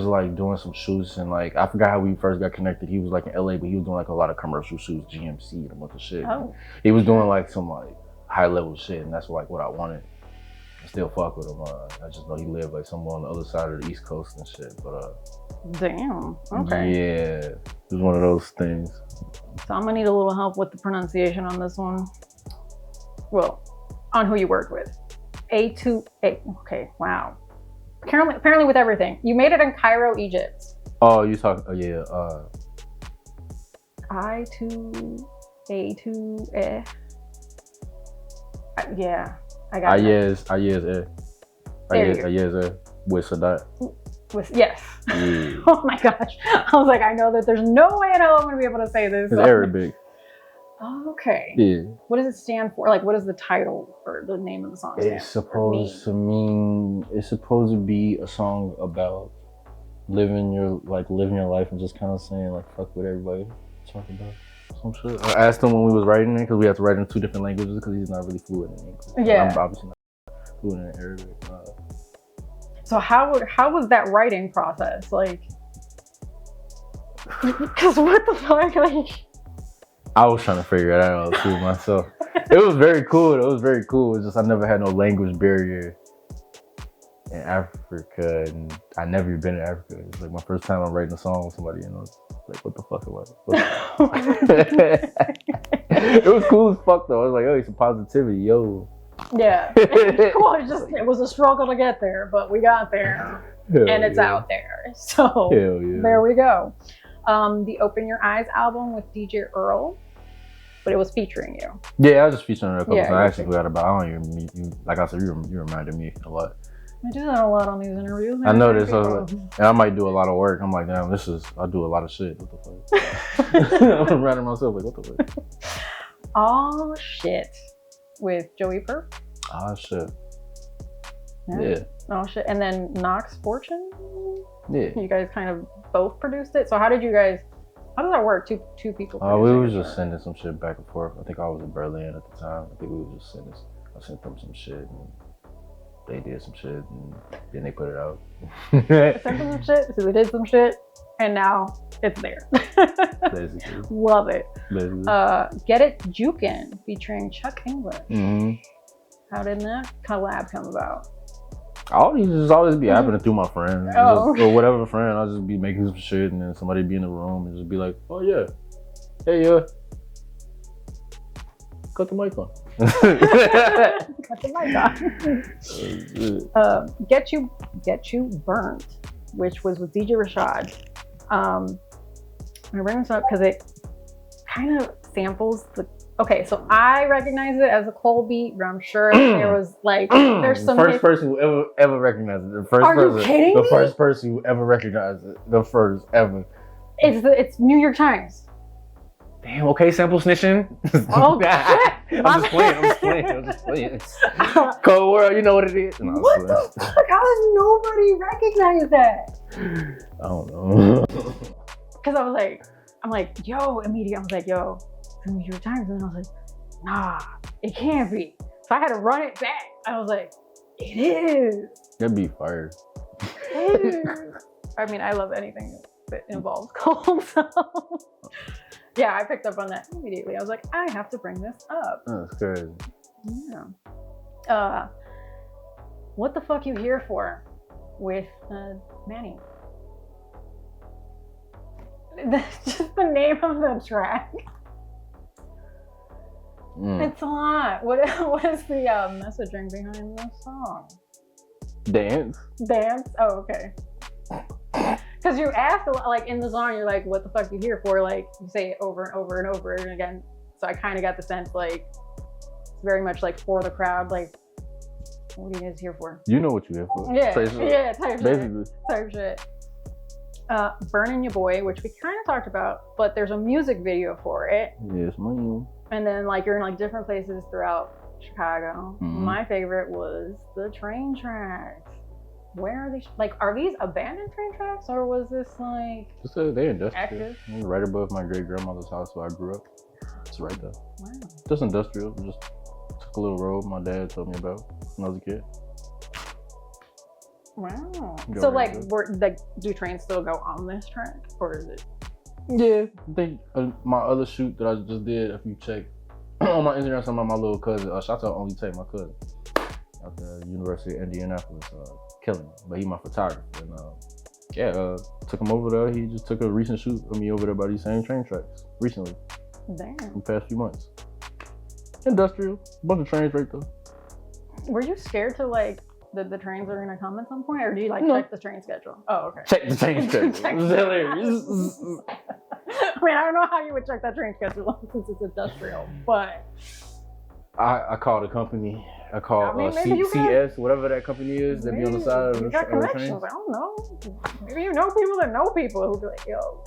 like doing some shoots, and like I forgot how we first got connected. He was like in LA, but he was doing like a lot of commercial shoots, GMC and a bunch of shit. Oh. He was doing like some like high level shit, and that's like what I wanted. I still fuck with him. I just know he lived like somewhere on the other side of the East Coast and shit. But damn. Okay. Yeah, it was one of those things. So I'm gonna need a little help with the pronunciation on this one. Well, on who you worked with. A2A. Okay. Wow. Apparently with everything. You made it in Cairo, Egypt. Oh, you talk? Oh yeah. A2A. Yeah, I got it. Ayez with Sadat. Yes. Yeah. Oh my gosh. I was like, I know that there's no way in hell I'm going to be able to say this. It's Arabic. Oh, okay. Yeah. What does it stand for? Like, what is the title or the name of the song? It's supposed to be a song about living your life and just kind of saying like fuck what everybody talk about. Some shit. I asked him when we was writing it because we had to write in 2 different languages because he's not really fluent in English. Yeah. I'm obviously not fluent in Arabic. So how was that writing process like? Because what the fuck, like. I was trying to figure it out too myself. It was very cool. It's just I never had no language barrier in Africa, and I never been in Africa. It's like my first time I'm writing a song with somebody, and I was like, what the fuck am I? It was cool as fuck though. I was like, oh, some positivity, yo. Yeah, cool. It was a struggle to get there, but we got there, and it's out there. So there we go. The Open Your Eyes album with DJ Earl, but it was featuring you. Yeah, I was just featuring her a couple times. I actually forgot about. I don't even meet you. Like I said, you reminded me a lot. I do that a lot on these interviews. I know this, and I might do a lot of work. I'm like, damn, I do a lot of shit. What the fuck? I'm writing myself like, what the fuck? Oh shit, with Joey Perp. Oh shit. Yeah. Oh shit, and then Knox Fortune. Yeah. You guys kind of both produced it. So how does that work? Two people. We was just sending some shit back and forth. I think I was in Berlin at the time. I think we were just sending. I sent them some shit, and they did some shit, and then they put it out. Sent them some shit. So they did some shit, and now it's there. Basically. Love it. Basically. Get It Jukin featuring Chuck English. Mm-hmm. How did that collab come about? I'll just always be happening through my friends. Or whatever friend. I'll just be making some shit and then somebody be in the room and just be like, oh yeah. Hey, cut the mic on. Cut the mic on. Get You Burnt, which was with DJ Rashad. I bring this up because it kind of samples the. Okay, so I recognize it as a Cole beat, but I'm sure there was like there's some first person who ever recognized it. You kidding me? The first person who ever recognized it. The first ever. It's New York Times. Damn. Okay, sample snitching. Oh shit! I'm just playing. Cold world, you know what it is. No, what the fuck? How does nobody recognize that? I don't know. Because I'm like, yo, immediately I was like, yo. New York Times, and I was like, nah, it can't be. So I had to run it back. I was like, it is. That'd be fire. It is. I mean, I love anything that involves Cole. So yeah, I picked up on that immediately. I was like, I have to bring this up. That's crazy. Yeah. What the fuck you here for? With Manny. That's just the name of the track. It's a lot. What is the messaging behind the song? Dance. Oh, okay. Because you ask a lot, like in the song, you're like, "What the fuck you here for?" Like you say it over and over and over and again. So I kind of got the sense like it's very much like for the crowd. Like, what are you guys here for? You know what you're here for. Yeah, type basically. Shit. Type shit. Burnin' Your Boy, which we kind of talked about, but there's a music video for it. Yes, ma'am. And then like you're in like different places throughout Chicago. Mm-hmm. My favorite was the train tracks. Where are these? Like, are these abandoned train tracks or was this like? They're industrial. Active? Right above my great grandmother's house where I grew up. It's right there. Wow. Just industrial. Just took a little road my dad told me about when I was a kid. Wow. So like, do trains still go on this track or is it? Yeah, I think my other shoot that I just did, if you check on my Instagram, some of my little cousin, shout out Only Tay, my cousin, at the University of Indianapolis, killing him, but he my photographer, and took him over there. He just took a recent shoot of me over there by these same train tracks recently. Damn. In the past few months. Industrial, bunch of trains right there. Were you scared to like that the trains are gonna come at some point, or do you like check the train schedule? Oh, okay. Check the train schedule. It's hilarious. I mean, I don't know how you would check that train schedule since it's industrial, but I called a company. I called CS, whatever that company is that be on the side of the You got connections. I don't know. Maybe you know people that know people who be like, yo,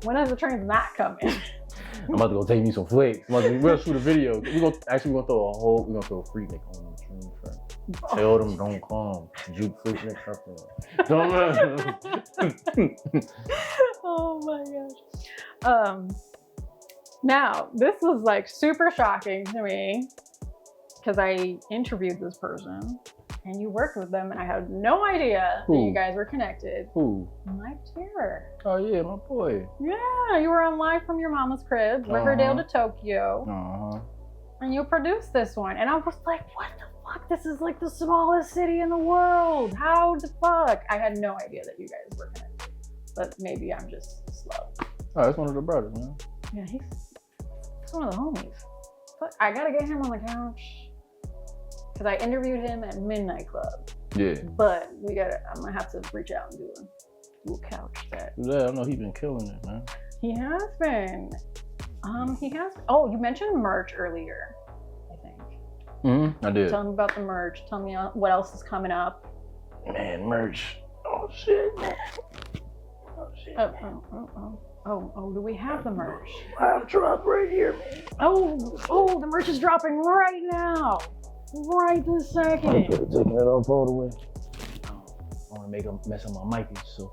when is the train not coming? I'm about to go take me some flakes. We're gonna shoot a video. We're gonna throw a free nick on the train. Tell them don't come. Juke flake nick something. Oh my gosh. Now this was like super shocking to me because I interviewed this person and you worked with them and I had no idea that you guys were connected. Who? Live Terror. Oh yeah, my boy. Yeah, you were on Live from Your Mama's Crib, Riverdale to Tokyo. And you produced this one. And I was like, what the fuck? This is like the smallest city in the world. How the fuck? I had no idea that you guys were connected. But maybe I'm just slow. Oh, that's one of the brothers, man. Yeah, he's one of the homies. But I gotta get him on the couch. Because I interviewed him at Midnight Club. Yeah. But I'm gonna have to reach out and do a couch set. Yeah, I know he's been killing it, man. He has been. Oh, you mentioned merch earlier, I think. I did. Tell me about the merch. Tell me what else is coming up. Man, merch. Oh shit, man. Oh, do we have the merch? Live drop right here, man. Oh, the merch is dropping right now. Right this second. I'm taking it off all the way. I want to make a mess of my mic, so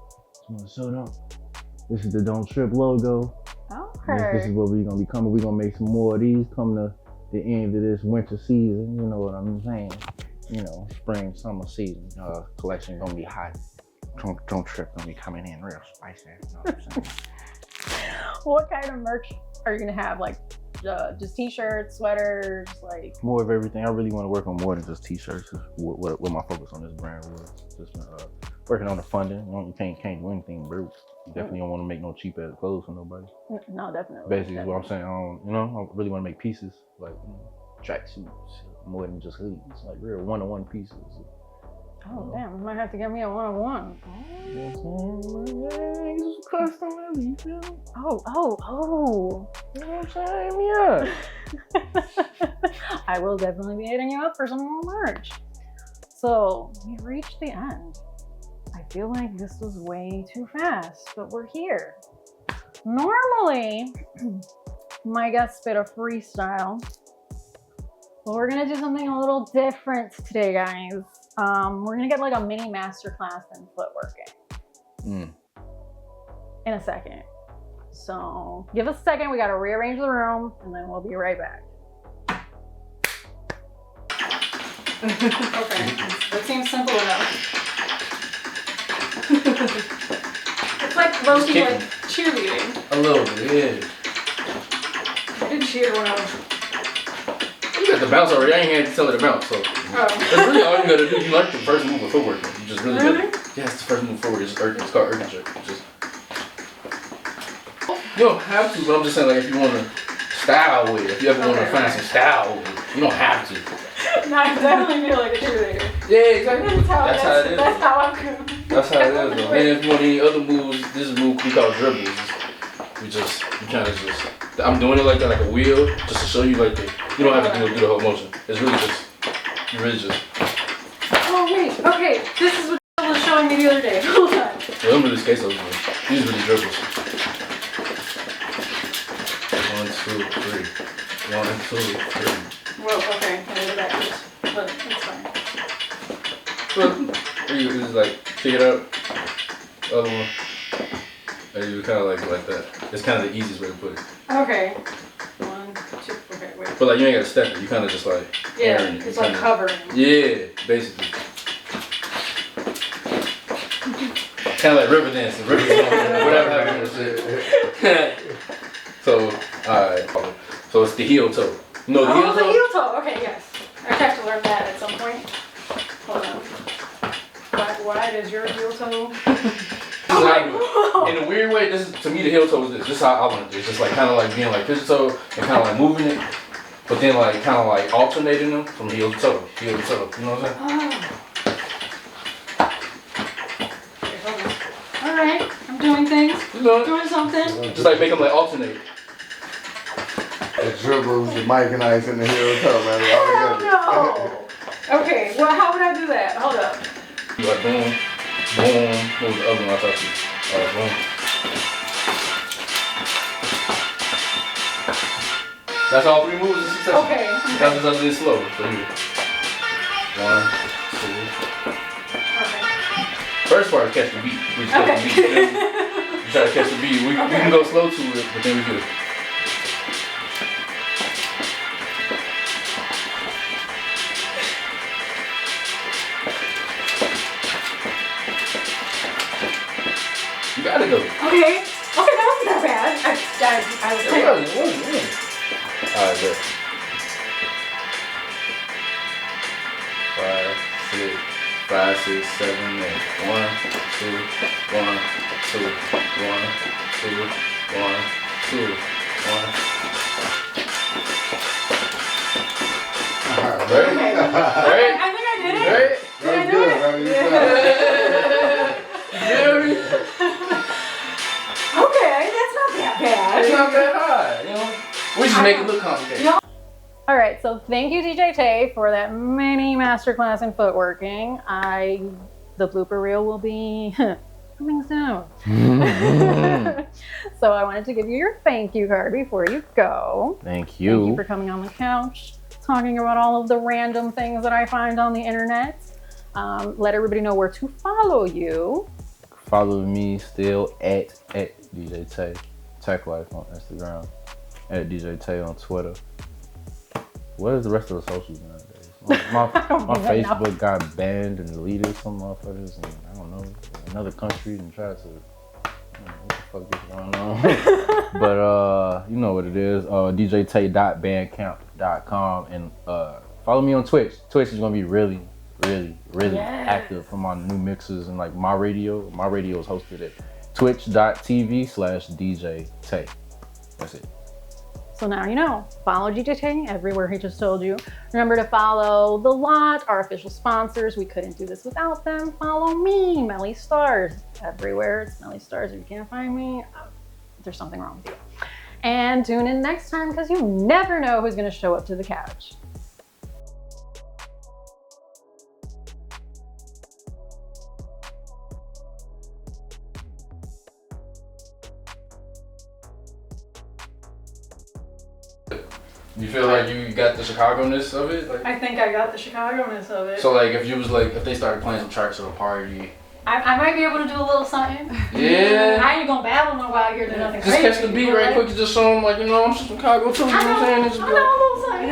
I'm gonna show them. This is the Don't Trip logo. Okay. This is what we're gonna be coming. We're gonna make some more of these come to the end of this winter season. You know what I'm saying? You know, spring, summer season. Collection gonna be hot. Don't Trip gonna be coming in real spicy. You know what I'm saying? What kind of merch are you gonna have? Like just t-shirts, sweaters, like more of everything. I really want to work on more than just t-shirts. What my focus on this brand was just working on the funding. You know, you can't do anything broke. You definitely don't want to make no cheap ass clothes for nobody. No, definitely. Basically, is what I'm saying. I really want to make pieces like tracksuits more than just hoodies, like real one-on-one pieces. Oh damn! You might have to get me a one-on-one. Custom, you feel? Oh. You know what I'm saying? Yeah. I will definitely be hitting you up for some more merch. So we've reached the end. I feel like this was way too fast, but we're here. Normally, my guests spit a freestyle, but we're gonna do something a little different today, guys. We're gonna get like a mini masterclass in footworking in a second. So give us a second. We gotta rearrange the room, and then we'll be right back. Okay, that seems simple enough. It's like low-key like cheerleading. A little bit, yeah. I did cheer when I was... You got the bounce already. I ain't had to tell her to bounce, so that's really all you gotta do. You learn the first move of footwork. You just really gotta, yeah, it's the first move forward. It's called Erkin jerk. You don't have to, but I'm just saying, like, if you want to style with it, if you ever want to find some style with it, you don't have to. No, I definitely feel like a cheerleader. Yeah, exactly. That's how it is. That's how I'm good. That's how it is, though. And if you want any other moves, this is a move we call dribbles. I'm doing it like that, like a wheel, just to show you, like, you don't have to do the whole motion. It's really just. Oh, wait, okay. This is what I was showing me the other day. Hold on. Yeah, I'm really skate those ones. These are really dribbles. 1, 2, 3. 1, 2, 3. Well, okay, I did it backwards, but it's fine. Look, you just like kick it out. Other one. And you kind of like that. It's kind of the easiest way to put it. Okay. 1, 2. Okay, wait. But like you ain't got to step it. You kind of just like airing it. It's like covering. Yeah, basically. Kind of like river dancing, whatever happened to shit. So, alright. So it's the heel toe. You know the heel toe? The heel toe. Okay, yes. I have to learn that at some point. Hold on. Why does your heel toe? Like, in a weird way, to me the heel toe is this. This is how I want to do it. It's just like kind of like being like pigeon toe and kind of like moving it, but then like kind of like alternating them from heel to toe. You know what I'm saying? Okay, hold on. All right, I'm doing things. You know, doing something. Just like make them like alternate. The dribbles, the mic and ice in the heel toe, man. Hell no. Okay, well, how would I do that? Hold up. You like boom, boom. What was the other one I taught you? Boom. That's all 3 moves in succession. Okay. That's just did slow. So here. 1, 2. Okay. First part is catch the beat. We just catch the beat. Then you try to catch the beat. We can go slow to it, but then we do it. You gotta go. Okay. Okay, that wasn't that bad. I was It wasn't. Alright, good. 5, 6, 7, 8. 1, 2, 1, 2, 1, 2, 1, 2, 1. Ready? Okay. Ready? I think I did it. Ready? Did I do it? Okay, that's not that bad. It's not that hard, you know? We just make it look complicated. All right, so thank you, DJ Taye, for that mini masterclass in footworking. The blooper reel will be coming soon. So I wanted to give you your thank you card before you go. Thank you. Thank you for coming on the couch, talking about all of the random things that I find on the internet. Let everybody know where to follow you. Follow me still at DJ Taye. Tech Life on Instagram. At DJ Taye on Twitter. What is the rest of the socials nowadays? My Facebook got banned and deleted some motherfuckers, and I don't know, another country and tried to, what the fuck is going on? But you know what it is, djtaye.bandcamp.com, and follow me on Twitch. Twitch is gonna be really active for my new mixes and like my radio. My radio is hosted at twitch.tv/DJ Taye. That's it. So now you know, follow DJ Taye everywhere he just told you. Remember to follow The Lot, our official sponsors. We couldn't do this without them. Follow me, Melly Starz, everywhere. It's Melly Starz. If you can't find me, there's something wrong with you. And tune in next time because you never know who's gonna show up to the couch. You feel like you got the Chicago-ness of it? Like, I think I got the Chicago-ness of it. so like if you was like, if they started playing some tracks at a party. I might be able to do a little something. Yeah. I ain't gonna battle nobody here to nothing Just crazy. catch the beat right quick and just show them like, you know, I'm from Chicago too, you know what I'm saying? I know a little something.